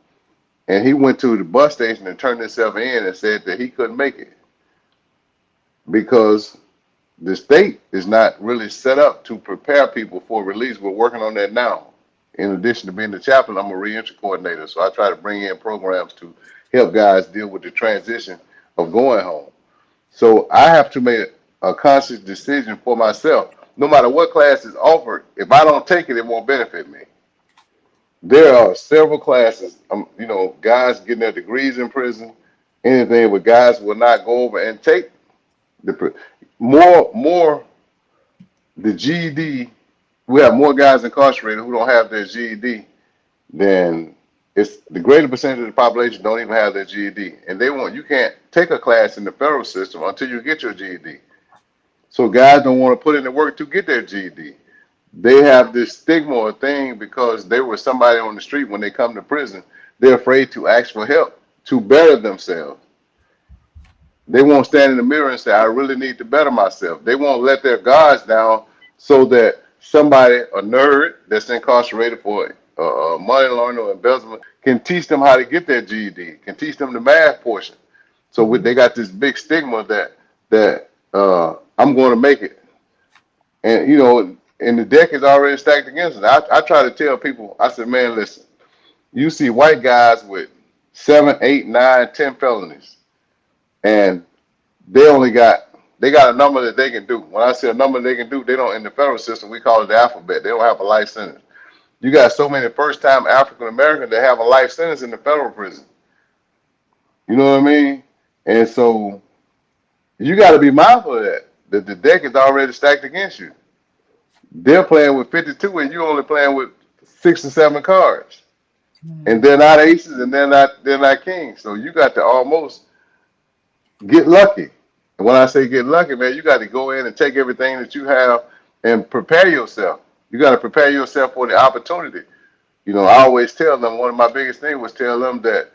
and he went to the bus station and turned himself in and said that he couldn't make it because the state is not really set up to prepare people for release. We're working on that now. In addition to being the chaplain, I'm a reentry coordinator, so I try to bring in programs to help guys deal with the transition of going home. So I have to make a conscious decision for myself. No matter what class is offered, if I don't take it, it won't benefit me. There are several classes, guys getting their degrees in prison, anything, but guys will not go over and take the more the GED. We have more guys incarcerated who don't have their GED than it's the greater percentage of the population don't even have their GED, and you can't take a class in the federal system until you get your GED. So guys don't want to put in the work to get their GED. They have this stigma or thing because they were somebody on the street when they come to prison. They're afraid to ask for help to better themselves. They won't stand in the mirror and say, I really need to better myself. They won't let their guards down so that somebody, a nerd that's incarcerated for money laundering or embezzlement, can teach them how to get their GED, can teach them the math portion. So they got this big stigma that I'm going to make it. And the deck is already stacked against it. I try to tell people, I said, man, listen, you see white guys with 7, 8, 9, 10 felonies, and they got a number that they can do. When I say a number they can do, they don't, in the federal system, we call it the alphabet. They don't have a life sentence. You got so many first-time African Americans that have a life sentence in the federal prison. You know what I mean? And so you got to be mindful of that the deck is already stacked against you. They're playing with 52 and you're only playing with 6 or 7 cards. And they're not aces and they're not kings. So you got to almost get lucky. And when I say get lucky, man, you got to go in and take everything that you have and prepare yourself. You got to prepare yourself for the opportunity. I always tell them, one of my biggest things was tell them that,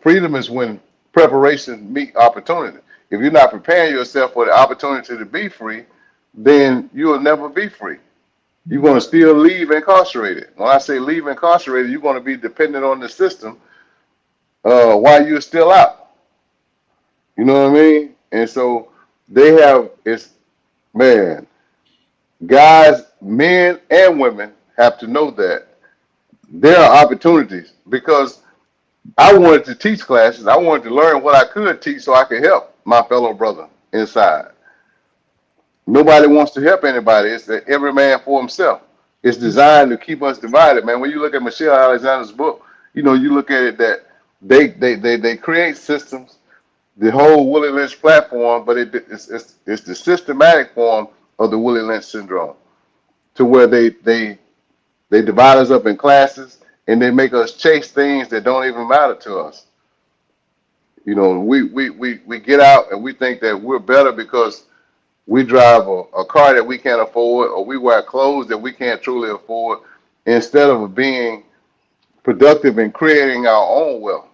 freedom is when preparation meet opportunity. If you're not preparing yourself for the opportunity to be free, then you'll never be free. You're going to still leave incarcerated. When I say leave incarcerated, you're going to be dependent on the system while you're still out. You know what I mean? And so guys, men and women have to know that there are opportunities, because I wanted to teach classes. I wanted to learn what I could teach so I could help my fellow brother inside. Nobody wants to help anybody. It's every man for himself. It's designed to keep us divided, man. When you look at Michelle Alexander's book, you look at it that they create systems, the whole Willie Lynch platform, but it's the systematic form of the Willie Lynch syndrome, to where they divide us up in classes and they make us chase things that don't even matter to us. We get out and we think that we're better because we drive a car that we can't afford, or we wear clothes that we can't truly afford, instead of being productive in creating our own wealth.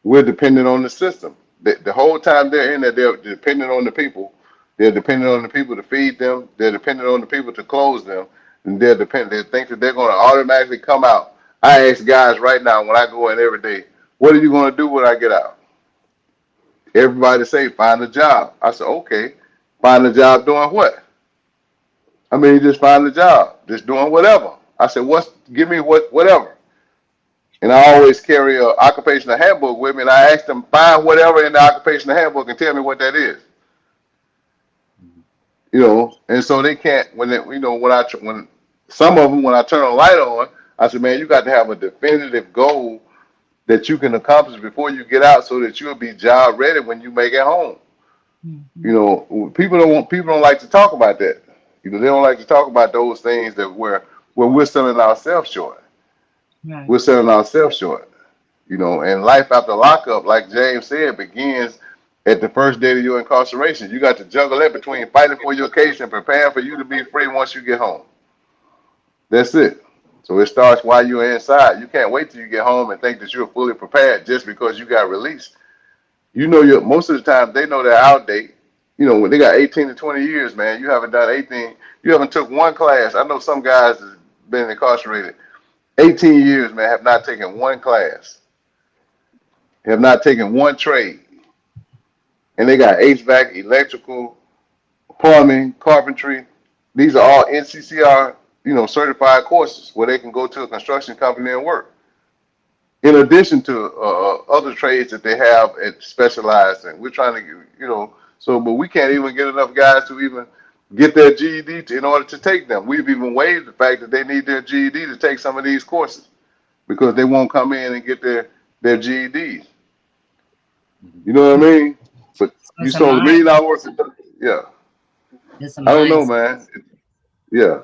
We're dependent on the system. The whole time they're in there, they're dependent on the people. They're dependent on the people to feed them. They're dependent on the people to clothe them. And they think that they're going to automatically come out. I ask guys right now, when I go in every day, what are you going to do when I get out? Everybody say, find a job. I said, okay. Find a job doing what? I mean, just find a job, just doing whatever. I said, give me whatever. And I always carry an occupational handbook with me, and I ask them, find whatever in the occupational handbook and tell me what that is. And so they can't, when some of them, when I turn a light on, I said, man, you got to have a definitive goal that you can accomplish before you get out, so that you'll be job ready when you make it home. People don't like to talk about that. They don't like to talk about those things that where we're selling ourselves short. Right. We're selling ourselves short. And life after lockup, like James said, begins at the first day of your incarceration. You got to juggle that between fighting for your case and preparing for you to be free once you get home. That's it. So it starts while you're inside. You can't wait till you get home and think that you're fully prepared just because you got released. You know, most of the time they know they're outdated. You know, when they got 18 to 20 years, man, you haven't done 18. You haven't took one class. I know some guys has been incarcerated 18 years, man, have not taken one class, have not taken one trade. And they got HVAC, electrical, plumbing, carpentry. These are all NCCR, you know, certified courses where they can go to a construction company and work. In addition to other trades that they have at specialized in. We're trying to, you know, so, but we can't even get enough guys to even get their GED in order to take them. We've even waived the fact that they need their GED to take some of these courses because they won't come in and get their GEDs. You know what I mean? But you sold $1 million worth of, yeah. I don't know, man. Yeah.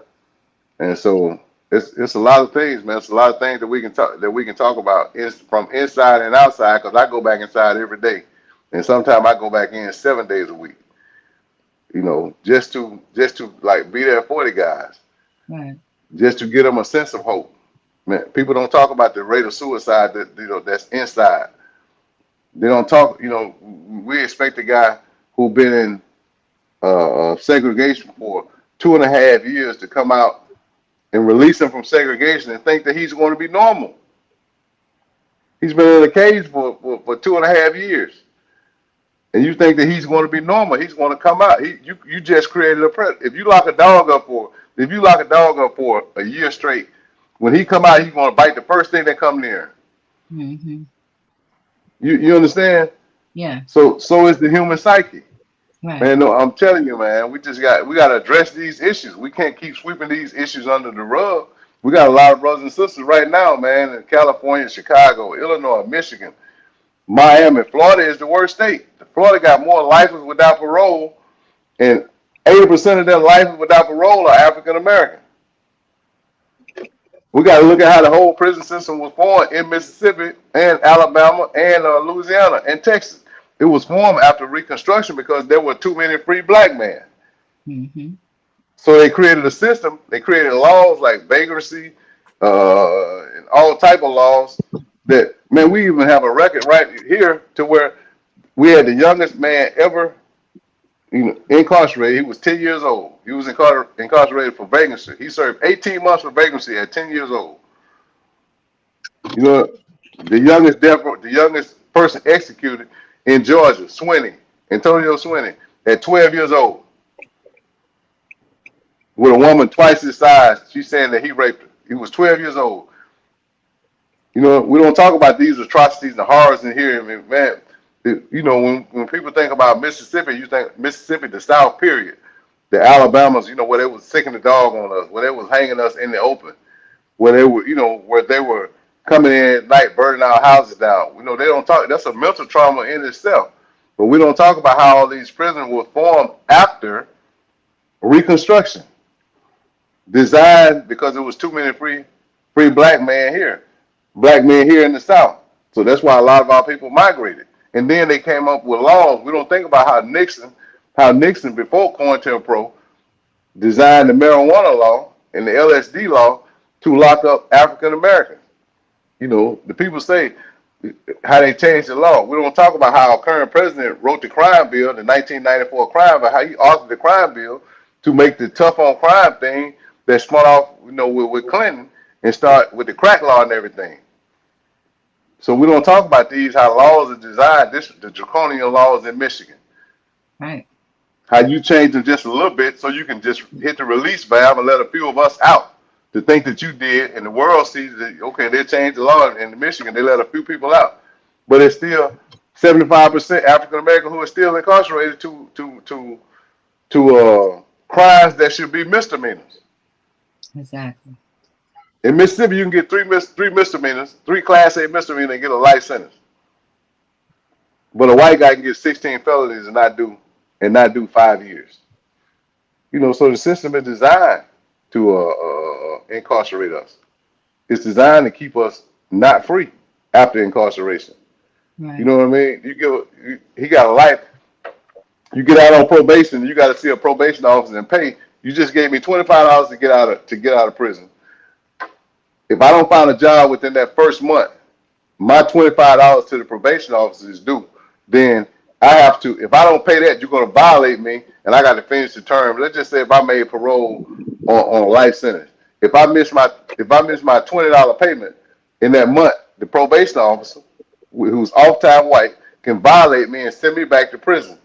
And so it's a lot of things, man. It's a lot of things that we can talk about from inside and outside. Because I go back inside every day, and sometimes I go back in 7 days a week. You know, just to like be there for the guys, right? Just to give them a sense of hope. Man, people don't talk about the rate of suicide that, you know, that's inside. They don't talk. You know, we expect a guy who been in segregation for 2.5 years to come out and release him from segregation and think that he's going to be normal. He's been in a cage for 2.5 years. And you think that he's going to be normal. He's going to come out. You just created a precedent. If you lock a dog up for a year straight, when he come out, he's going to bite the first thing that come near. Mm-hmm. You understand? Yeah. So is the human psyche. Right. Man, no, I'm telling you, man, we got to address these issues. We can't keep sweeping these issues under the rug. We got a lot of brothers and sisters right now, man, in California, Chicago, Illinois, Michigan, Miami. Florida is the worst state. Florida got more lifers without parole, and 80% of their lifers without parole are African American. We got to look at how the whole prison system was formed in Mississippi and Alabama and Louisiana and Texas. It was formed after Reconstruction because there were too many free black men. Mm-hmm. So they created a system. They created laws like vagrancy and all type of laws that, man, we even have a record right here to where we had the youngest man ever, you know, incarcerated. He was 10 years old. He was incarcerated for vagrancy. He served 18 months for vagrancy at 10 years old. You know, the youngest person executed in Georgia, Antonio Swinney, at 12 years old, with a woman twice his size. She's saying that he raped her. He was 12 years old. You know, we don't talk about these atrocities and horrors in here. I mean, man, you know, when people think about Mississippi, you think Mississippi, the South period, the Alabamas, you know, where they was sicking the dog on us, where they was hanging us in the open, where they were, you know, where they were coming in at night, burning our houses down. You know, they don't talk. That's a mental trauma in itself. But we don't talk about how all these prisons were formed after Reconstruction, designed because there was too many free black men here in the South. So that's why a lot of our people migrated. And then they came up with laws. We don't think about how Nixon before COINTELPRO designed the marijuana law and the LSD law to lock up African Americans. You know, the people say how they changed the law. We don't talk about how our current president wrote the crime bill, the 1994 crime, but how he authored the crime bill to make the tough on crime thing that spun off, you know, with Clinton and start with the crack law and everything. So we don't talk about how laws are designed, the draconian laws in Michigan. Right. How you change them just a little bit so you can just hit the release valve and let a few of us out to think that you did, and the world sees that, okay, they changed the law in Michigan, they let a few people out. But it's still 75% African American who are still incarcerated to crimes that should be misdemeanors. Exactly. In Mississippi, you can get three misdemeanors, 3 Class A misdemeanors, and get a life sentence. But a white guy can get 16 felonies and not do 5 years. You know, so the system is designed to incarcerate us. It's designed to keep us not free after incarceration. Right. You know what I mean? He got a life. You get out on probation, you got to see a probation officer and pay. You just gave me $25 to get out of prison. If I don't find a job within that first month, my $25 to the probation officer is due. then I have to, if I don't pay that, you're going to violate me and I got to finish the term. Let's just say if I made parole on a life sentence, if I miss my $20 payment in that month, the probation officer, who's off-time white, can violate me and send me back to prison.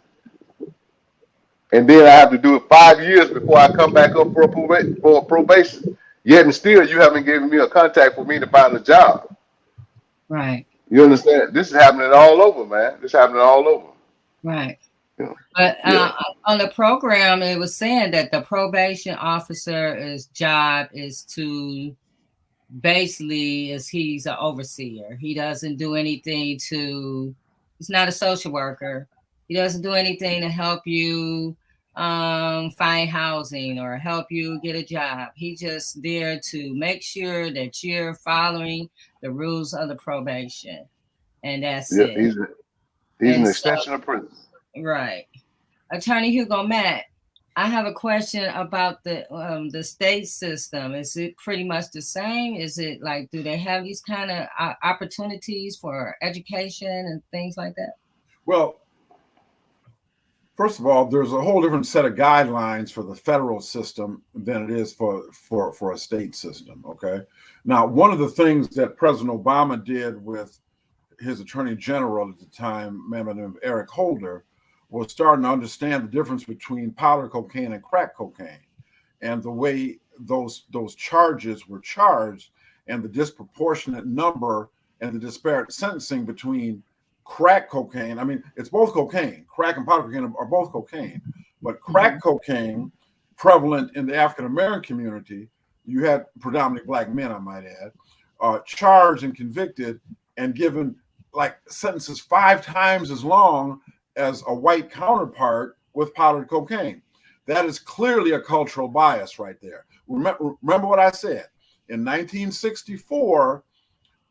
And then I have to do it 5 years before I come back up for probation. Yet and still, you haven't given me a contact for me to find a job. Right. You understand? This is happening all over, man. This is happening all over. Right. Yeah. But on the program, it was saying that the probation officer's job is to basically he's an overseer. He doesn't do anything he's not a social worker. He doesn't do anything to help you find housing or help you get a job. He's just there to make sure that you're following the rules of the probation. And that's it. He's an extension of prison. Right. Attorney Hugo Matt, I have a question about the state system. Is it pretty much the same? Is it like, do they have these kind of opportunities for education and things like that? Well, first of all, there's a whole different set of guidelines for the federal system than it is for a state system, okay? Now, one of the things that President Obama did with his attorney general at the time, a man by the name of Eric Holder, was starting to understand the difference between powder cocaine and crack cocaine and the way those charges were charged and the disproportionate number and the disparate sentencing between crack cocaine. I mean, it's both cocaine. Crack and powder cocaine are both cocaine. But crack cocaine, prevalent in the African-American community, you had predominantly black men, I might add, charged and convicted and given like sentences 5 times as long as a white counterpart with powdered cocaine. That is clearly a cultural bias right there. Remember what I said. In 1964,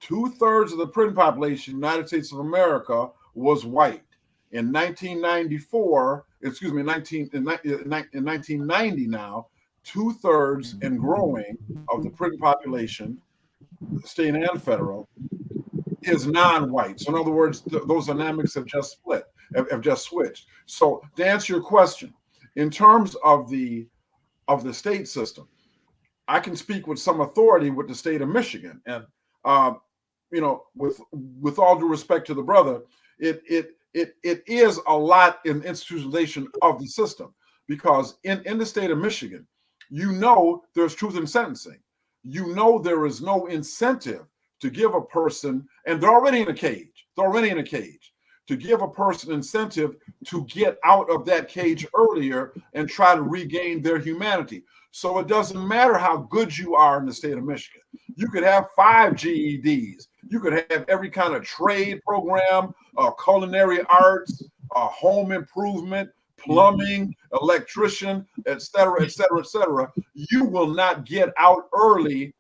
2/3 of the prison population in the United States of America was white. In 1994, excuse me, in 1990 now, 2/3 and growing of the prison population, state and federal, is non-white. So in other words, those dynamics have just split, have just switched. So to answer your question, in terms of the state system, I can speak with some authority with the state of Michigan, and you know, with all due respect to the brother, it is a lot in institutionalization of the system, because in the state of Michigan, you know, there's truth in sentencing. You know, there is no incentive to give a person, and they're already in a cage. To give a person incentive to get out of that cage earlier and try to regain their humanity. So it doesn't matter how good you are in the state of Michigan. You could have 5 GEDs. You could have every kind of trade program, culinary arts, home improvement, plumbing, electrician, et cetera, et cetera, et cetera. You will not get out early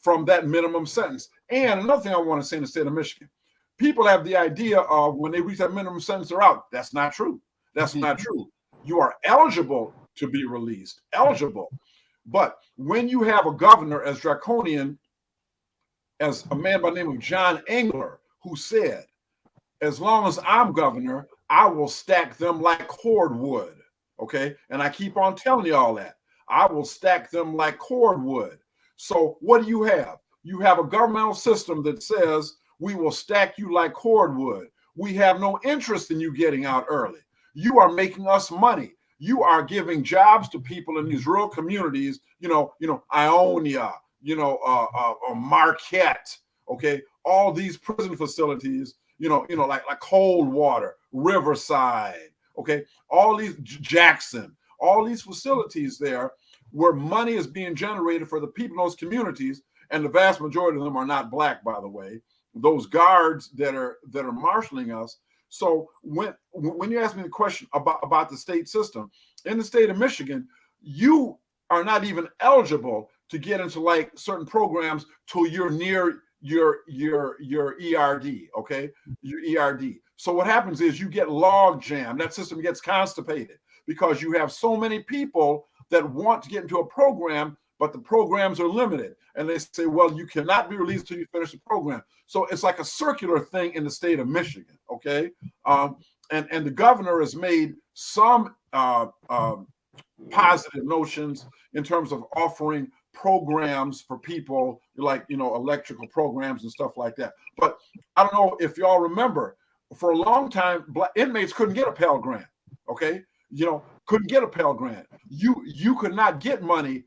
from that minimum sentence. And another thing I want to say in the state of Michigan, people have the idea of when they reach that minimum sentence, they're out. That's not true. That's not true. You are eligible to be released, eligible. But when you have a governor as draconian as a man by the name of John Engler, who said, as long as I'm governor, I will stack them like cordwood, okay? And I keep on telling you all that. I will stack them like cordwood. So what do you have? You have a governmental system that says, we will stack you like cordwood. We have no interest in you getting out early. You are making us money. You are giving jobs to people in these rural communities, Ionia, Marquette, okay? All these prison facilities, like Coldwater, Riverside, okay? All these, Jackson, all these facilities there where money is being generated for the people in those communities, and the vast majority of them are not black, by the way. Those guards that are marshaling us. So when you ask me the question about the state system, in the state of Michigan, you are not even eligible to get into like certain programs till you're near your ERD, okay? Your ERD. So what happens is you get log jammed. That system gets constipated because you have so many people that want to get into a program, but the programs are limited. And they say, well, you cannot be released until you finish the program. So it's like a circular thing in the state of Michigan, okay? and the governor has made some positive notions in terms of offering programs for people like, electrical programs and stuff like that. But I don't know if y'all remember, for a long time, Black inmates couldn't get a Pell Grant. Okay, couldn't get a Pell Grant. You could not get money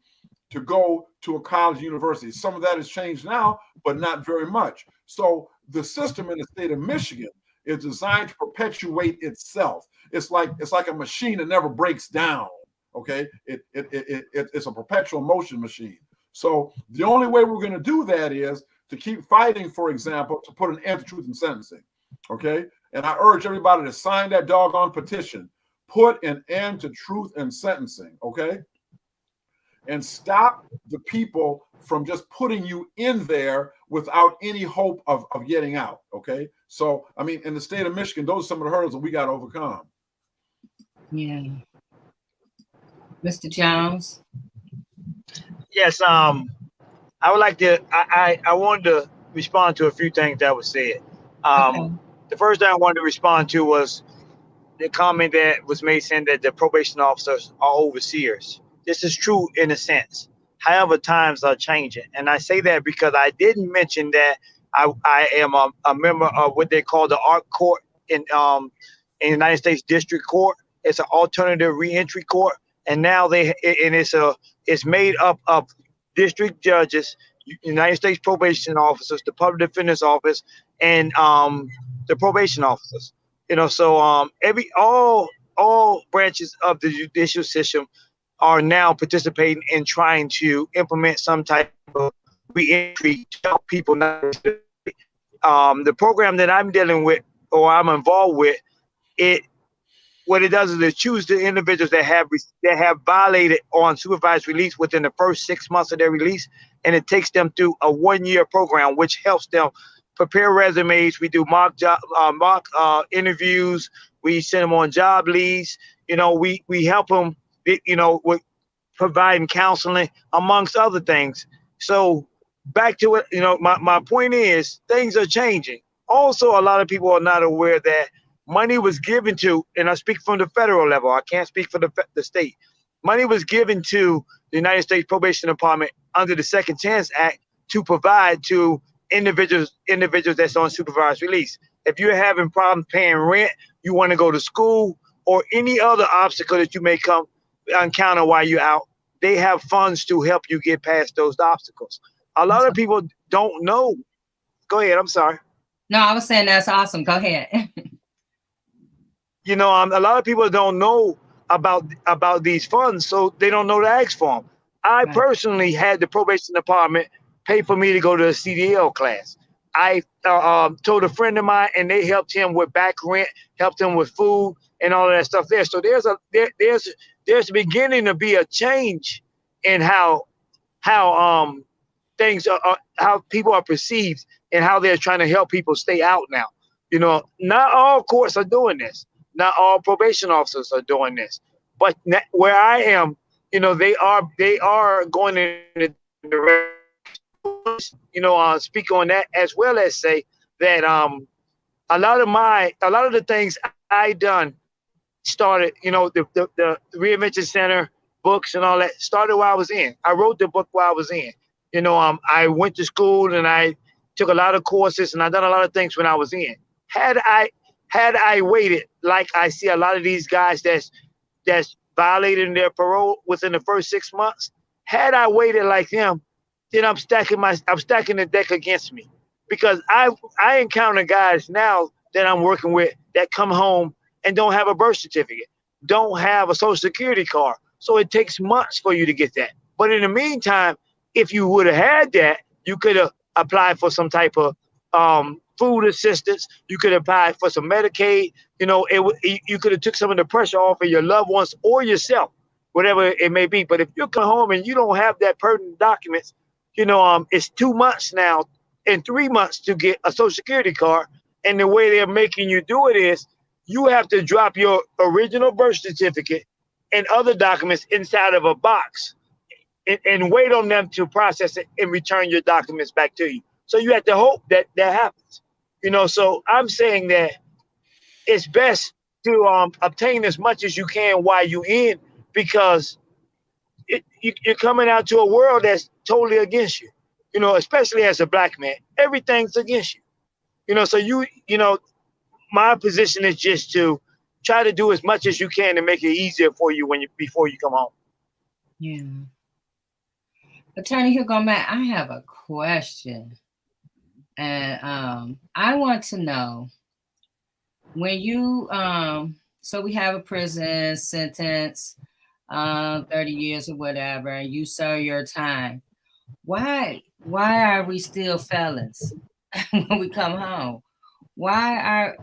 to go to a college, university. Some of that has changed now, but not very much. So the system in the state of Michigan is designed to perpetuate itself. It's like a machine that never breaks down. Okay, it's a perpetual motion machine. So the only way we're going to do that is to keep fighting, for example, to put an end to truth in sentencing. Okay, and I urge everybody to sign that doggone petition. Put an end to truth in sentencing. Okay, and stop the people from just putting you in there without any hope of getting out. Okay, so I mean, in the state of Michigan, those are some of the hurdles that we got to overcome. Yeah. Mr. Jones? Yes, I would like to, I wanted to respond to a few things that was said. Okay. The first thing I wanted to respond to was the comment that was made saying that the probation officers are overseers. This is true in a sense. However, times are changing. And I say that because I didn't mention that I am a member of what they call the ARC Court in United States District Court. It's an alternative reentry court. And now it's made up of district judges, United States probation officers, the public defender's office, and the probation officers. So all branches of the judicial system are now participating in trying to implement some type of reentry to help people not. The program that I'm dealing with or I'm involved with, what it does is it chooses the individuals that have violated on supervised release within the first 6 months of their release, and it takes them through a 1-year program, which helps them prepare resumes. We do mock interviews. We send them on job leads. We help them, with providing counseling, amongst other things. So back to it, my point is things are changing. Also, a lot of people are not aware that money was given to, and I speak from the federal level, I can't speak for the state. Money was given to the United States Probation Department under the Second Chance Act to provide to individuals that's on supervised release. If you're having problems paying rent, you want to go to school, or any other obstacle that you may encounter while you're out, they have funds to help you get past those obstacles. A lot of people don't know. Go ahead, I'm sorry. No, I was saying that's awesome. Go ahead. A lot of people don't know about these funds, so they don't know to ask for them. I personally had the probation department pay for me to go to a CDL class. I told a friend of mine, and they helped him with back rent, helped him with food, and all of that stuff there. So there's beginning to be a change in how things are, how people are perceived, and how they're trying to help people stay out now. Not all courts are doing this. Not all probation officers are doing this, but where I am, they are going in the direction. Speak on that, as well as say that a lot of the things I done started. The Reinvention Center books and all that started while I was in. I wrote the book while I was in. I went to school and I took a lot of courses and I done a lot of things when I was in. Had I waited, like I see a lot of these guys that's violating their parole within the first 6 months, had I waited like them, then I'm stacking the deck against me, because I encounter guys now that I'm working with that come home and don't have a birth certificate, don't have a social security card. So it takes months for you to get that. But in the meantime, if you would have had that, you could have applied for some type of food assistance. You could apply for some Medicaid. You could have took some of the pressure off of your loved ones or yourself, whatever it may be. But if you come home and you don't have that pertinent documents, it's 2 months now and 3 months to get a social security card. And the way they're making you do it is you have to drop your original birth certificate and other documents inside of a box and wait on them to process it and return your documents back to you. So you have to hope that happens. So I'm saying that it's best to obtain as much as you can while you're in, because you're coming out to a world that's totally against you. You know, especially as a black man, everything's against you. You know, so my position is just to try to do as much as you can to make it easier for you before you come home. Yeah. Attorney Hugo Matt, I have a question. And I want to know, when you so we have a prison sentence, 30 years or whatever, and you serve your time. Why are we still felons when we come home? Now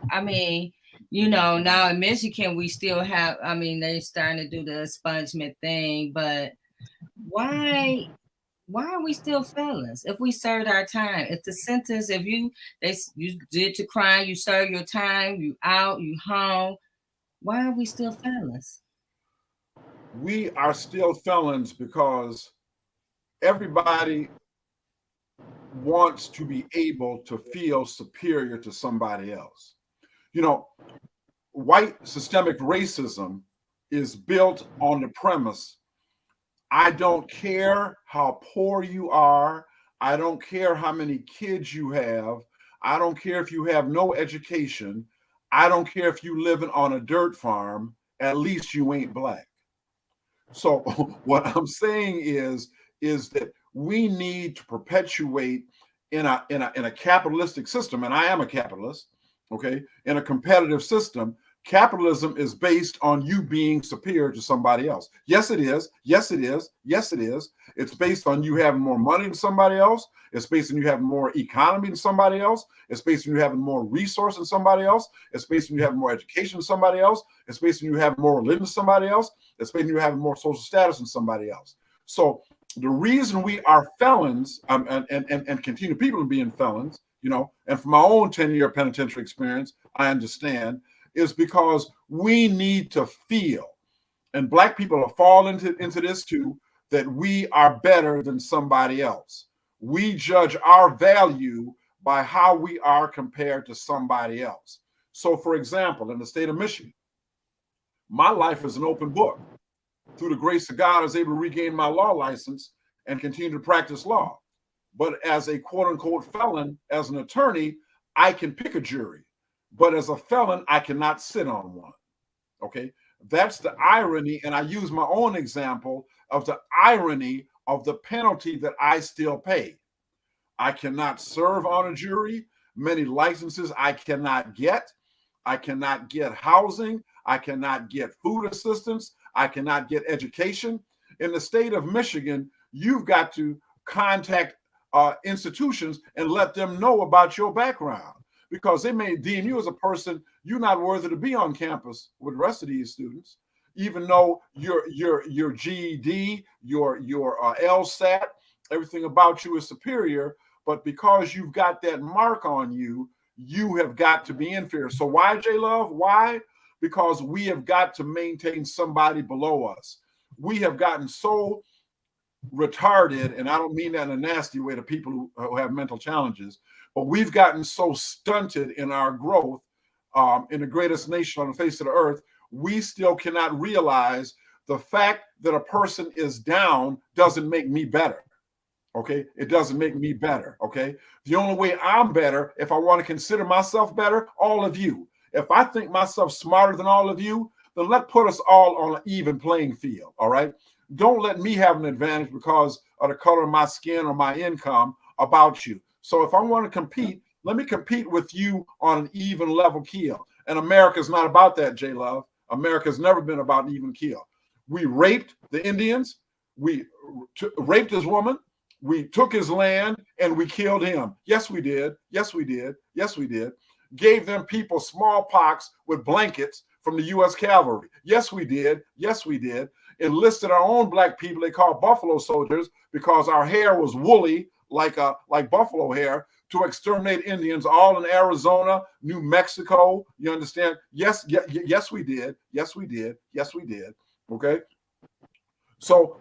in Michigan we still have, they're starting to do the expungement thing, but why are we still felons if we served our time? If the sentence, if you did your crime, you serve your time, you out, you home, why are we still felons? We are still felons because everybody wants to be able to feel superior to somebody else. You know, white systemic racism is built on the premise, I don't care how poor you are, I don't care how many kids you have, I don't care if you have no education, I don't care if you live on a dirt farm, at least you ain't black. So what I'm saying is that we need to perpetuate in a capitalistic system, and I am a capitalist, okay, in a competitive system. Capitalism is based on you being superior to somebody else. Yes, it is. Yes, it is. Yes, it is. It's based on you having more money than somebody else. It's based on you having more economy than somebody else. It's based on you having more resource than somebody else. It's based on you having more education than somebody else. It's based on you having more religion than somebody else. It's based on you having more social status than somebody else. So the reason we are felons and continue people being felons, you know, and from my own 10-year penitentiary experience, I understand, is because we need to feel, and black people have fallen into this too, that we are better than somebody else. We judge our value by how we are compared to somebody else. So for example, in the state of Michigan, my life is an open book. Through the grace of God, I was able to regain my law license and continue to practice law. But as a quote unquote felon, as an attorney, I can pick a jury. But as a felon, I cannot sit on one. Okay, that's the irony. And I use my own example of the irony of the penalty that I still pay. I cannot serve on a jury. Many licenses I cannot get. I cannot get housing. I cannot get food assistance. I cannot get education. In the state of Michigan, you've got to contact institutions and let them know about your background, because they may deem you as a person you're not worthy to be on campus with the rest of these students, even though your GED, your LSAT, everything about you is superior. But because you've got that mark on you, you have got to be inferior. So why, J Love? Why? Because we have got to maintain somebody below us. We have gotten so retarded, and I don't mean that in a nasty way to people who have mental challenges, but we've gotten so stunted in our growth in the greatest nation on the face of the earth, we still cannot realize the fact that a person is down doesn't make me better. Okay, it doesn't make me better. Okay, the only way I'm better, if I want to consider myself better, all of you. If I think myself smarter than all of you, then let's put us all on an even playing field. All right, don't let me have an advantage because of the color of my skin or my income about you. So if I want to compete, let me compete with you on an even level keel. And America's not about that, J Love. America's never been about an even keel. We raped the Indians. We raped this woman. We took his land and we killed him. Yes, we did. Yes, we did. Yes, we did. Gave them people smallpox with blankets from the U.S. Cavalry. Yes, we did. Yes, we did. Enlisted our own black people they call buffalo soldiers because our hair was woolly like buffalo hair to exterminate Indians all in Arizona, New Mexico. You understand? Yes, yes, we did. Yes, we did. Yes, we did. Okay. So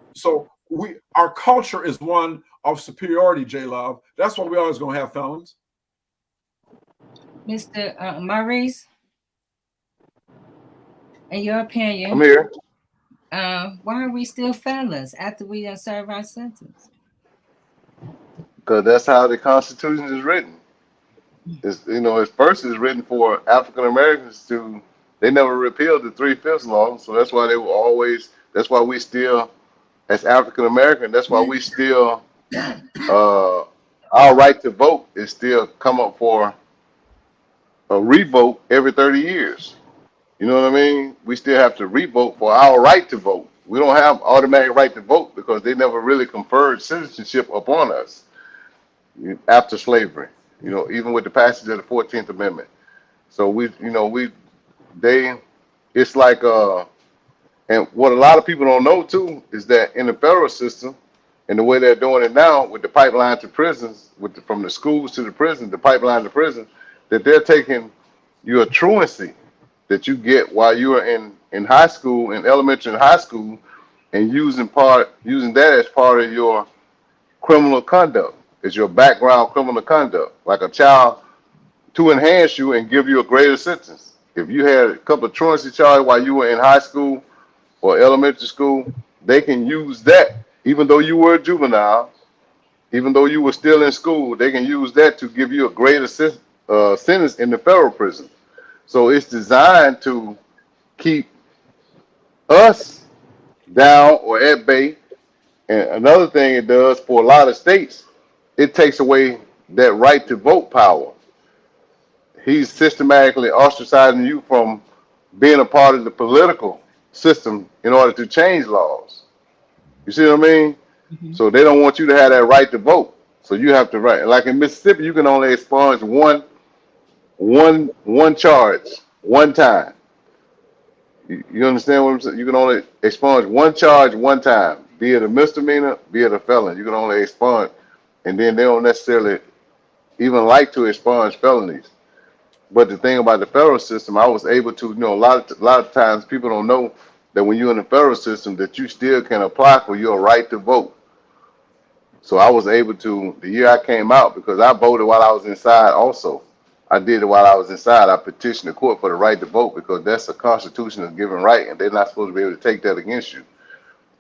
our culture is one of superiority, J Love. That's why we always gonna have felons. Mr. Maurice. In your opinion, I'm here. Why are we still felons after we done serve our sentence? Because that's how the Constitution is written. It's, at first it's written for African Americans to. They never repealed the 3/5 law, so that's why they were always. That's why we still, as African American, that's why we still, our right to vote is still come up for a revote every 30 years. You know what I mean? We still have to revote for our right to vote. We don't have automatic right to vote because they never really conferred citizenship upon us after slavery. Even with the passage of the 14th Amendment. So they, it's like, and what a lot of people don't know too is that in the federal system, and the way they're doing it now with the pipeline to prisons, from the schools to the prison, the pipeline to prison, that they're taking your truancy that you get while you are in high school, in elementary and high school, and using that as part of your criminal conduct, as your background criminal conduct, like a child, to enhance you and give you a greater sentence. If you had a couple of truancy charges while you were in high school or elementary school, they can use that, even though you were a juvenile, even though you were still in school, they can use that to give you a greater sentence in the federal prison. So it's designed to keep us down or at bay. And another thing it does for a lot of states, it takes away that right to vote power. He's systematically ostracizing you from being a part of the political system in order to change laws. You see what I mean? Mhm. So they don't want you to have that right to vote. So you have to write. Like in Mississippi, you can only expunge one charge one time. You understand what I'm saying? You can only expunge one charge one time, be it a misdemeanor, be it a felon. You can only expunge, and then they don't necessarily even like to expunge felonies. But the thing about the federal system, I was able to, a lot of times people don't know that when you're in the federal system, that you still can apply for your right to vote. So I was able to, the year I came out, because I voted while I was inside also. I did it while I was inside. I petitioned the court for the right to vote because that's a constitutional given right, and they're not supposed to be able to take that against you.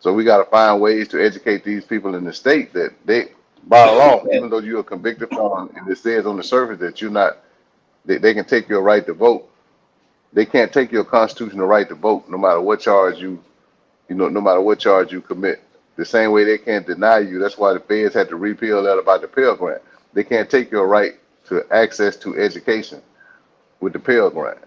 So we got to find ways to educate these people in the state that they, by law, even though you're a convicted felon, and it says on the surface that you're not, they can take your right to vote. They can't take your constitutional right to vote, no matter what charge no matter what charge you commit. The same way they can't deny you. That's why the feds had to repeal that about the Pell Grant. They can't take your right to access to education with the Pell Grant.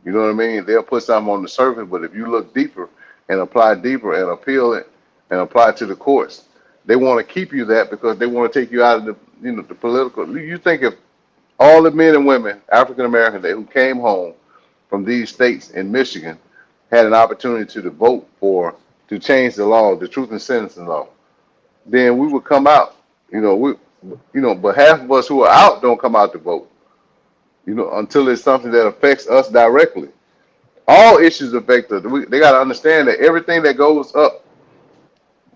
You know what I mean? They'll put something on the surface, but if you look deeper and apply deeper and appeal it and apply it to the courts, they want to keep you that because they want to take you out of the political. You think if all the men and women, African American, who came home from these states in Michigan had an opportunity to vote to change the law, the truth in sentencing law, then we would come out. But half of us who are out don't come out to vote. Until it's something that affects us directly. All issues affect us. They got to understand that everything that goes up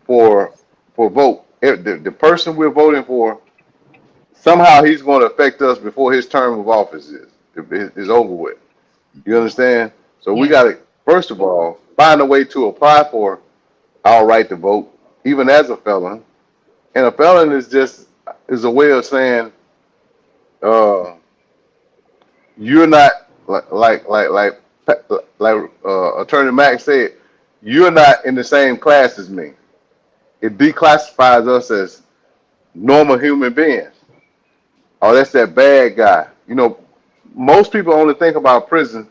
for vote, the person we're voting for, somehow he's going to affect us before his term of office is over with. You understand? So we got to, first of all, find a way to apply for our right to vote, even as a felon. And a felon is a way of saying, you're not like Attorney Mack said, you're not in the same class as me. It declassifies us as normal human beings. Oh, that's that bad guy. Most people only think about prison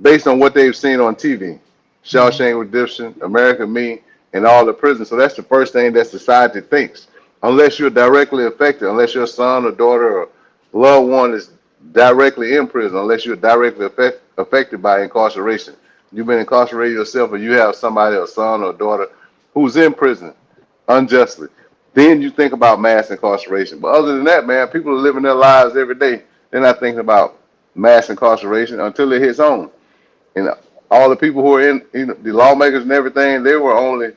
based on what they've seen on TV. Shawshank Redemption, American Me, and all the prisons. So that's the first thing that society thinks. Unless you're directly affected, unless your son or daughter or loved one is directly in prison, unless you're directly affected by incarceration. You've been incarcerated yourself or you have somebody, a son or daughter, who's in prison unjustly. Then you think about mass incarceration. But other than that, man, people are living their lives every day. They're not thinking about mass incarceration until it hits home. And all the people who are in, the lawmakers and everything, they were only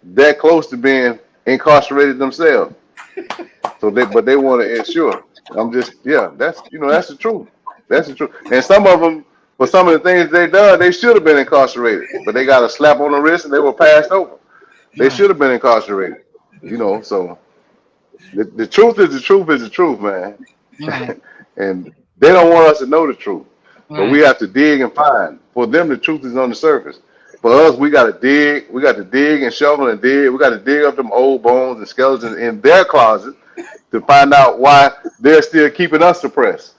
that close to being incarcerated themselves. But they want to ensure. That's the truth. That's the truth. And some of them for some of the things they done, they should have been incarcerated, but they got a slap on the wrist and they were passed over. They should have been incarcerated, you know. So the truth is the truth is the truth, man. Right. And they don't want us to know the truth, but we Right. have to dig and find. For them, the truth is on the surface. For us, we got to dig. We got to dig and shovel and dig. We got to dig up them old bones and skeletons in their closet to find out why they're still keeping us suppressed.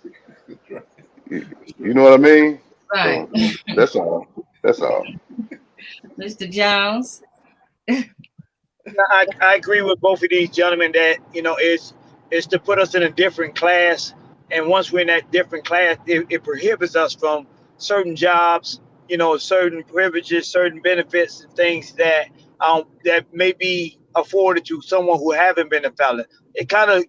You know what I mean? Right. So, that's all. That's all. Mr. Jones. I agree with both of these gentlemen that, you know, it's to put us in a different class. And once we're in that different class, it prohibits us from certain jobs, you know, certain privileges, certain benefits and things that may be afforded to someone who haven't been a felon. It kind of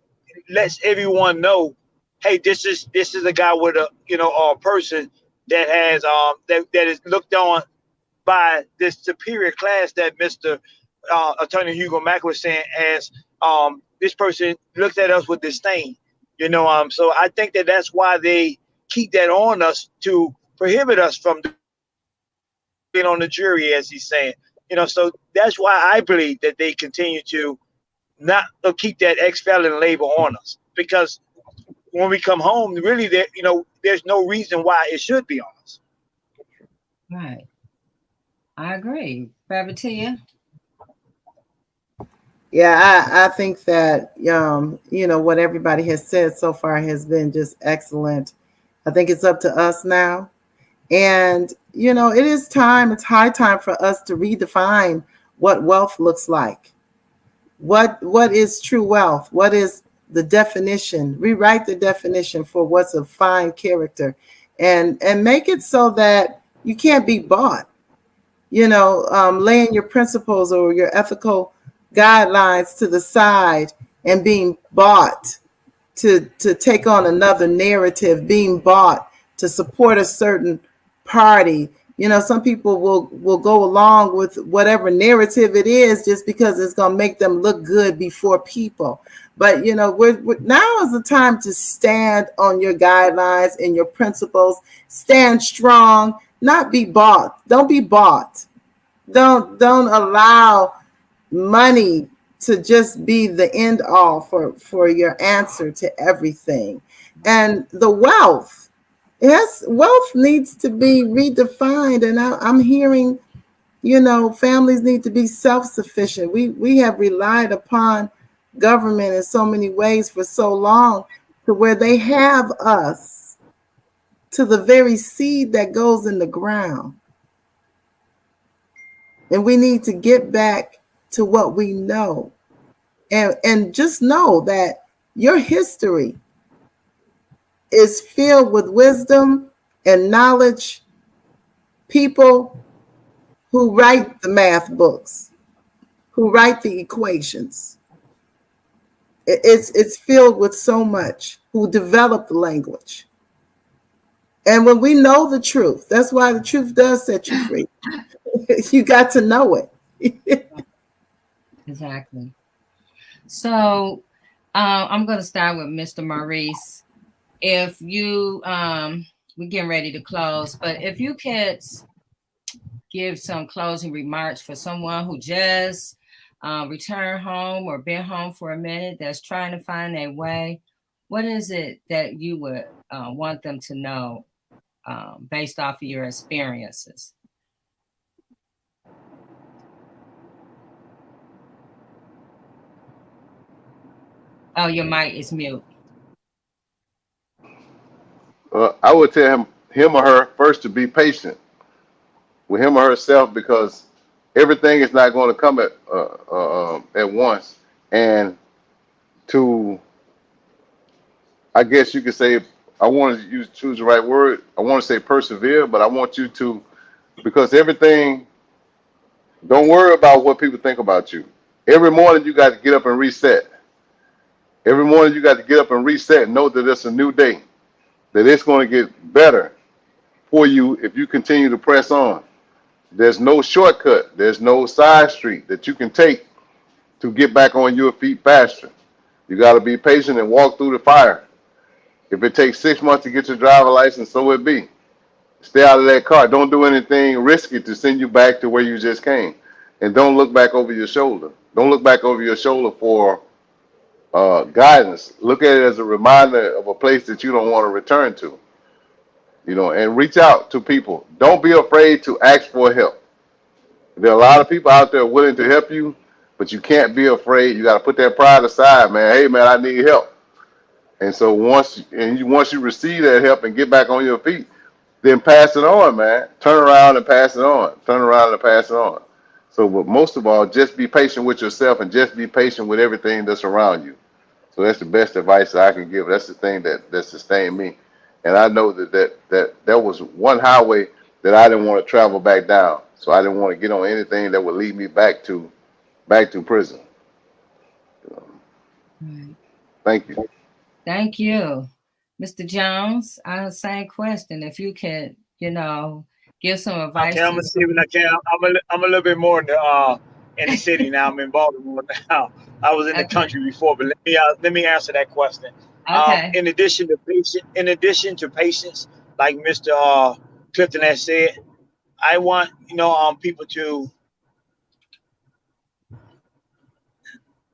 lets everyone know, hey, this is a guy with a, you know, a person that has that is looked on by this superior class that Mr. Attorney Hugo Mack was saying, as this person looks at us with disdain, you know. So I think that that's why they keep that on us, to prohibit us from being on the jury, as he's saying, you know. So that's why I believe that they continue to not keep that ex-felon label on us, because when we come home, really, there, you know, there's no reason why it should be on us. Right. I agree. Babatia. Yeah, I think that, you know, what everybody has said so far has been just excellent. I think it's up to us now. And, you know, it is time, it's high time for us to redefine what wealth looks like. What is true wealth? What is the definition? Rewrite the definition for what's a fine character, and make it so that you can't be bought. You know, laying your principles or your ethical guidelines to the side and being bought to take on another narrative, being bought to support a certain party. You know, some people will go along with whatever narrative it is just because it's going to make them look good before people. But, you know, now is the time to stand on your guidelines and your principles. Stand strong, not be bought. Don't be bought. Don't allow money to just be the end all for your answer to everything. And the wealth, yes, wealth needs to be redefined. And I'm hearing, you know, families need to be self-sufficient. We have relied upon government in so many ways for so long, to where they have us to the very seed that goes in the ground. And we need to get back to what we know. And just know that your history is filled with wisdom and knowledge. People who write the math books, who write the equations. It's filled with so much, who develop the language. And when we know the truth, that's why the truth does set you free. You got to know it. Exactly. So I'm going to start with Mr. Maurice. If you, we're getting ready to close, but if you could give some closing remarks for someone who just returned home or been home for a minute, that's trying to find their way, what is it that you would want them to know based off of your experiences? Oh, your mic is mute. I would tell him or her first to be patient with him or herself, because everything is not going to come at once. And to, I guess you could say, I want to choose the right word. I want to say persevere, but I want you to, because everything, don't worry about what people think about you. Every morning you got to get up and reset. Every morning you got to get up and reset and know that it's a new day, that it's going to get better for you if you continue to press on. There's no shortcut. There's no side street that you can take to get back on your feet faster. You got to be patient and walk through the fire. If it takes 6 months to get your driver's license, so it be. Stay out of that car. Don't do anything risky to send you back to where you just came. And don't look back over your shoulder. Don't look back over your shoulder for guidance. Look at it as a reminder of a place that you don't want to return to. You know, and reach out to people. Don't be afraid to ask for help. There are a lot of people out there willing to help you, but you can't be afraid. You got to put that pride aside, man. Hey, man, I need help. And so once you receive that help and get back on your feet, then pass it on, man. Turn around and pass it on. Turn around and pass it on. So, but most of all, just be patient with yourself and just be patient with everything that's around you. So that's the best advice that I can give. That's the thing that sustained me. And I know that was one highway that I didn't want to travel back down. So I didn't want to get on anything that would lead me back to prison. Right. Thank you. Thank you. Mr. Jones, same question. If you could, give some advice. Okay, I'm gonna see when I can. I'm a little bit more in the city now. I'm in Baltimore now. I was in the country before, but let me answer that question. Okay. In addition to patience, like Mr. Clifton has said, I want people to.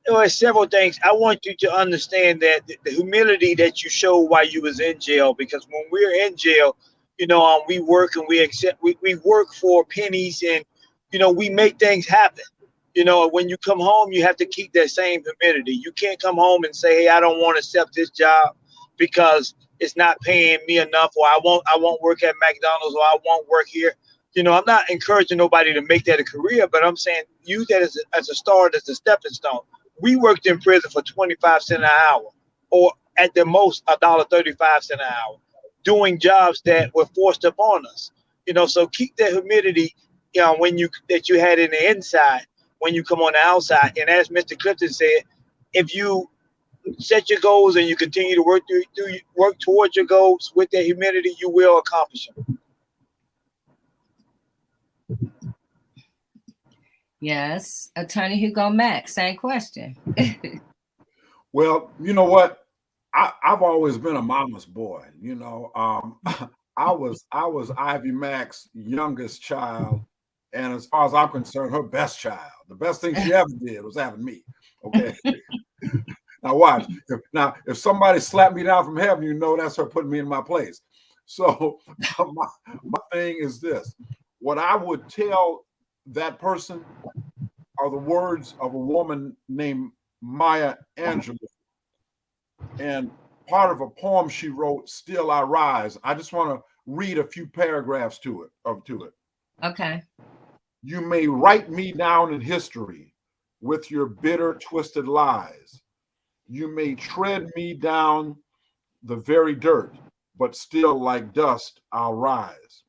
There are several things. I want you to understand that the humility that you showed while you was in jail, because when we're in jail, we work and we work for pennies, and we make things happen. When you come home, you have to keep that same humility. You can't come home and say, "Hey, I don't want to accept this job because it's not paying me enough," or I won't work at McDonald's, or I won't work here. I'm not encouraging nobody to make that a career, but I'm saying use that as a start, as a stepping stone. We worked in prison for 25 cents an hour, or at the most $1.35 an hour, doing jobs that were forced upon us. So keep that humility, that you had in the inside when you come on the outside. And as Mr. Clifton said, if you set your goals and you continue to work towards your goals with that humility, you will accomplish them. Yes, Attorney Hugo Mack, same question. Well, you know what? I've always been a mama's boy. I was Ivy Mack's youngest child, and as far as I'm concerned, her best child. The best thing she ever did was having me. Okay. Now watch. If somebody slapped me down from heaven, that's her putting me in my place. So my thing is this: what I would tell that person are the words of a woman named Maya Angelou, and part of a poem she wrote, "Still I Rise." I just want to read a few paragraphs to it. Okay. You may write me down in history with your bitter, twisted lies. You may tread me down the very dirt, but still like dust I'll rise.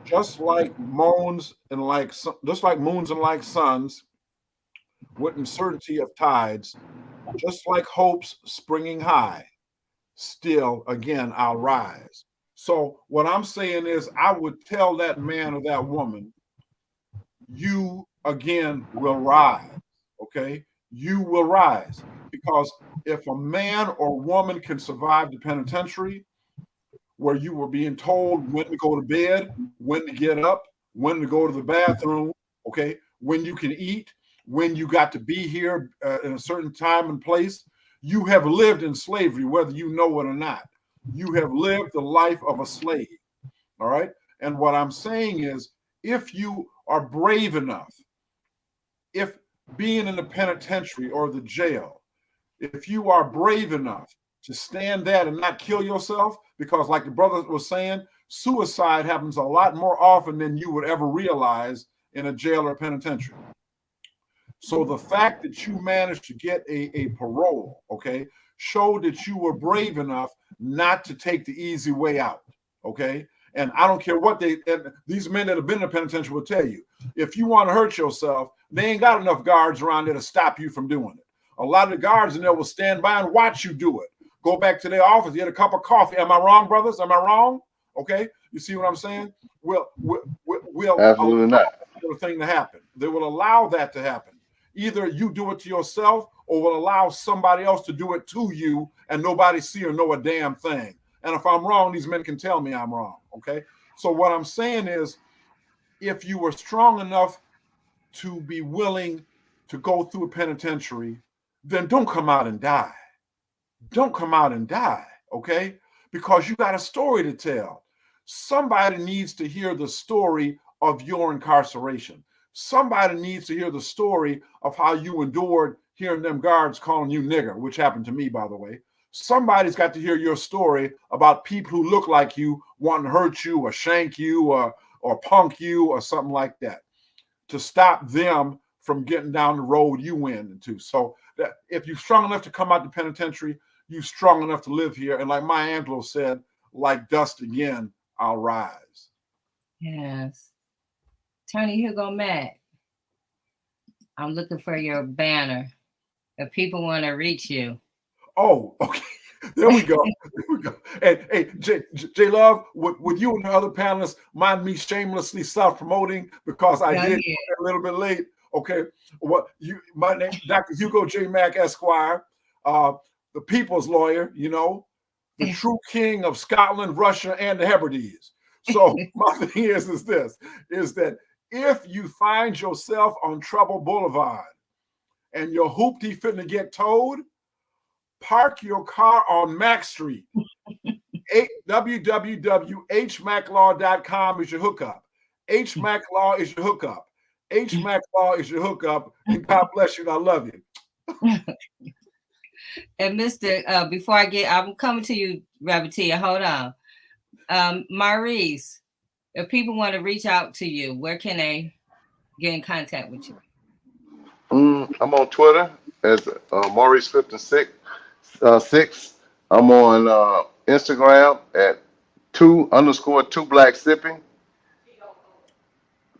Just like moons and like suns, with uncertainty of tides, just like hopes springing high, still again I'll rise. So what I'm saying is, I would tell that man or that woman, you again will rise. Okay, you will rise, because if a man or woman can survive the penitentiary, where you were being told when to go to bed, when to get up, when to go to the bathroom, okay, when you can eat, when you got to be here in a certain time and place. You have lived in slavery, whether you know it or not. You have lived the life of a slave, all right? And what I'm saying is, if you are brave enough, if being in the penitentiary or the jail, if you are brave enough to stand that and not kill yourself, because like the brother was saying, suicide happens a lot more often than you would ever realize in a jail or penitentiary. So the fact that you managed to get a parole, okay, showed that you were brave enough not to take the easy way out, okay? And I don't care what these men that have been in the penitentiary will tell you. If you want to hurt yourself, they ain't got enough guards around there to stop you from doing it. A lot of the guards in there will stand by and watch you do it. Go back to their office, get a cup of coffee. Am I wrong, brothers? Am I wrong? Okay, you see what I'm saying? We'll Absolutely not. The thing to happen. They will allow that to happen. Either you do it to yourself, or will allow somebody else to do it to you, and nobody see or know a damn thing. And if I'm wrong, these men can tell me I'm wrong. Okay. So what I'm saying is, if you were strong enough to be willing to go through a penitentiary, then don't come out and die. Don't come out and die, okay? Because you got a story to tell. Somebody needs to hear the story of your incarceration. Somebody needs to hear the story of how you endured hearing them guards calling you nigger, which happened to me, by the way. Somebody's got to hear your story about people who look like you wanting to hurt you or shank you or punk you or something like that, to stop them from getting down the road you went into. So that if you're strong enough to come out the penitentiary, you're strong enough to live here. And like Maya Angelou said, like dust again, I'll rise. Yes. Attorney Hugo Mack, I'm looking for your banner. If people want to reach you. Oh, okay. There we go. There we go. And hey, J Love, with you and the other panelists, mind me shamelessly self-promoting because I did a little bit late. Okay. My name, Dr. Hugo J. Mack, Esquire, the people's lawyer, you know, the true king of Scotland, Russia, and the Hebrides. So my thing is that if you find yourself on Trouble Boulevard and your hoopty fitting to get towed, park your car on Mack Street. www.hmaclaw.com is your hookup. HMacLaw is your hookup. HMacLaw is your hookup. And God bless you and I love you. And Mr. Before I'm coming to you, Reverend Tia, hold on. Maurice, if people want to reach out to you, where can they get in contact with you? I'm on Twitter as Maurice Clifton 6. I'm on Instagram at 2_2 Black Sipping.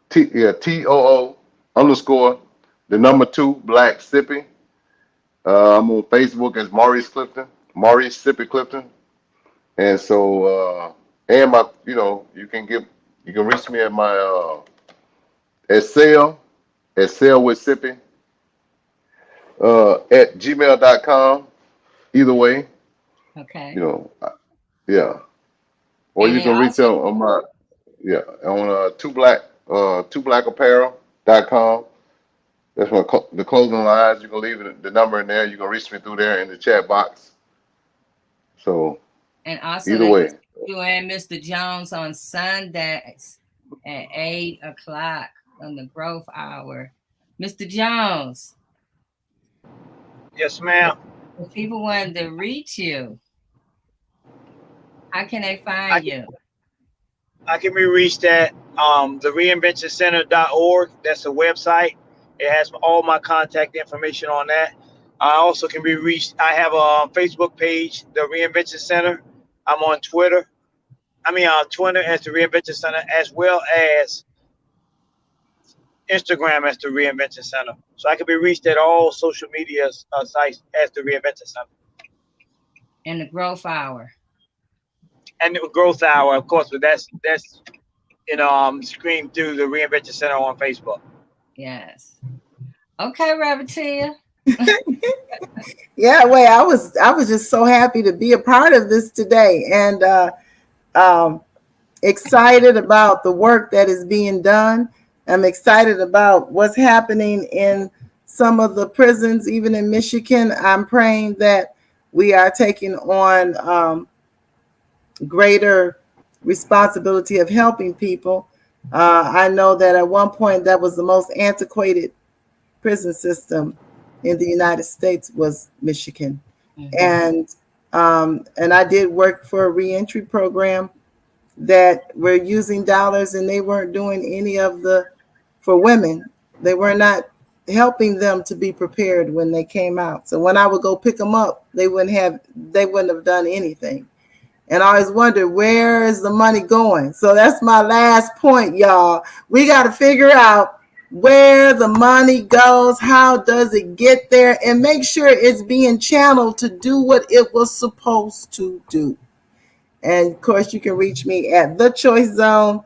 TOO_2 Black Sipping. I'm on Facebook as Maurice Clifton, Maurice Sippy Clifton. And so and my, you can reach me at my at sale with Sippy at gmail.com. Either way. Okay. Yeah. Or you can reach out on my on 2blackapparel.com. That's the clothing lines. You can leave the number in there. You can reach me through there in the chat box. So and also either way. You and Mr. Jones on Sundays at 8:00 on the Growth Hour. Mr. Jones. Yes, ma'am. If people wanted to reach you, how can they find you? I can be reached at the reinventioncenter.org. That's a website. It has all my contact information on that. I also can be reached. I have a Facebook page, the Reinvention Center. I'm on Twitter. Twitter as the Reinvention Center, as well as Instagram as the Reinvention Center. So I can be reached at all social media sites as the Reinvention Center. And the Growth Hour. And the Growth Hour, of course, but that's screamed through the Reinvention Center on Facebook. Yes. Okay, Reverend Tia. Yeah, I was just so happy to be a part of this today, and excited about the work that is being done. I'm excited about what's happening in some of the prisons, even in Michigan. I'm praying that we are taking on greater responsibility of helping people. I know that at one point that was the most antiquated prison system in the United States was Michigan. Mm-hmm. And I did work for a reentry program that were using dollars, and they weren't doing any of for women. They were not helping them to be prepared when they came out. So when I would go pick them up, they wouldn't have done anything. And I always wondered, where is the money going? So that's my last point, y'all. We got to figure out where the money goes, how does it get there, and make sure it's being channeled to do what it was supposed to do. And of course, you can reach me at The Choice Zone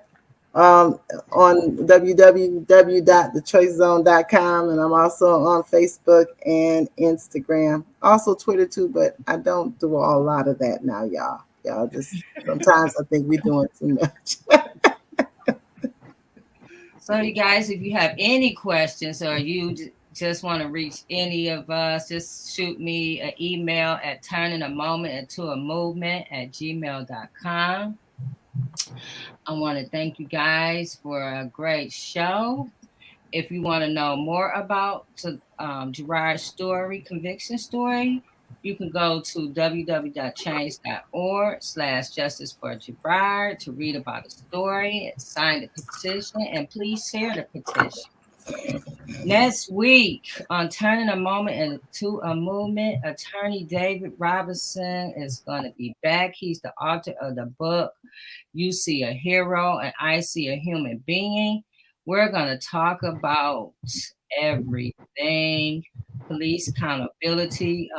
on www.thechoicezone.com. And I'm also on Facebook and Instagram, also Twitter too, but I don't do a lot of that now, y'all. y'all. Just sometimes I think we're doing too much. So you guys, if you have any questions or you just want to reach any of us, just shoot me an email at turningamomentintoamovement@gmail.com. I want to thank you guys for a great show. If you want to know more about Gerard's story, conviction story, you can go to www.change.org/justice for Gerard to read about the story, sign the petition, and please share the petition. Next week on Turning a Moment into a Movement, attorney David Robinson is going to be back. He's the author of the book, You See a Hero and I See a Human Being. We're going to talk about everything, police accountability.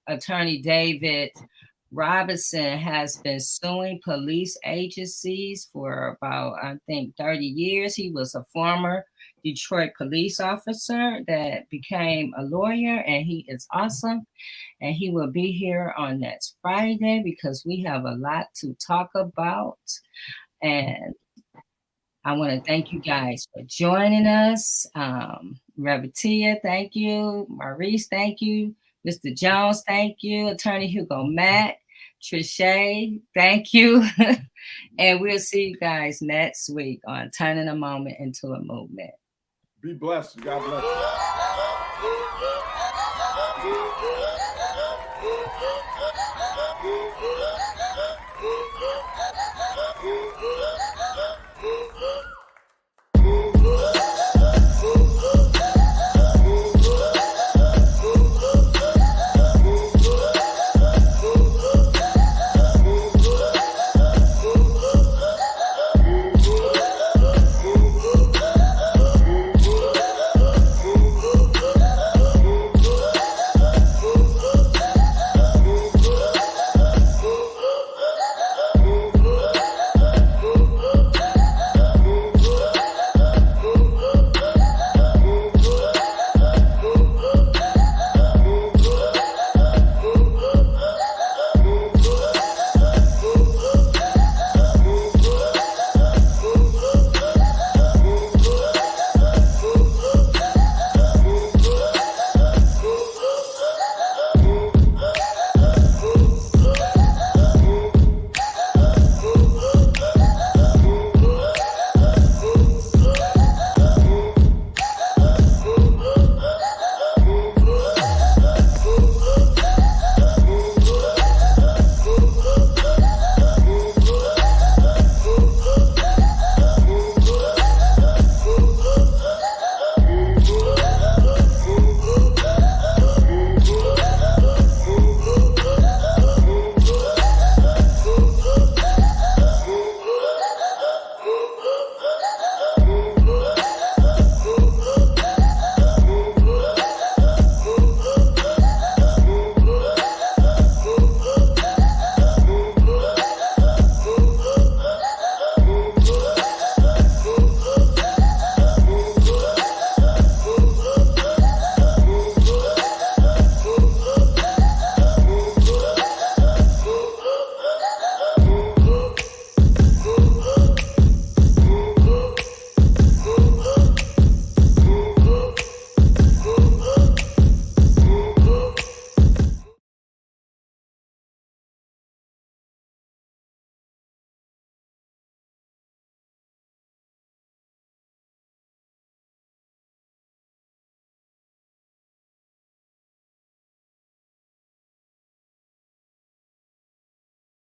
Attorney David Robinson has been suing police agencies for about, I think, 30 years. He was a former Detroit police officer that became a lawyer, and he is awesome. And he will be here on next Friday because we have a lot to talk about. And I want to thank you guys for joining us. Revertia, thank you. Maurice, thank you. Mr. Jones, thank you. Attorney Hugo Mack, Trisha, thank you. And we'll see you guys next week on Turning a Moment into a Movement. Be blessed. God bless you.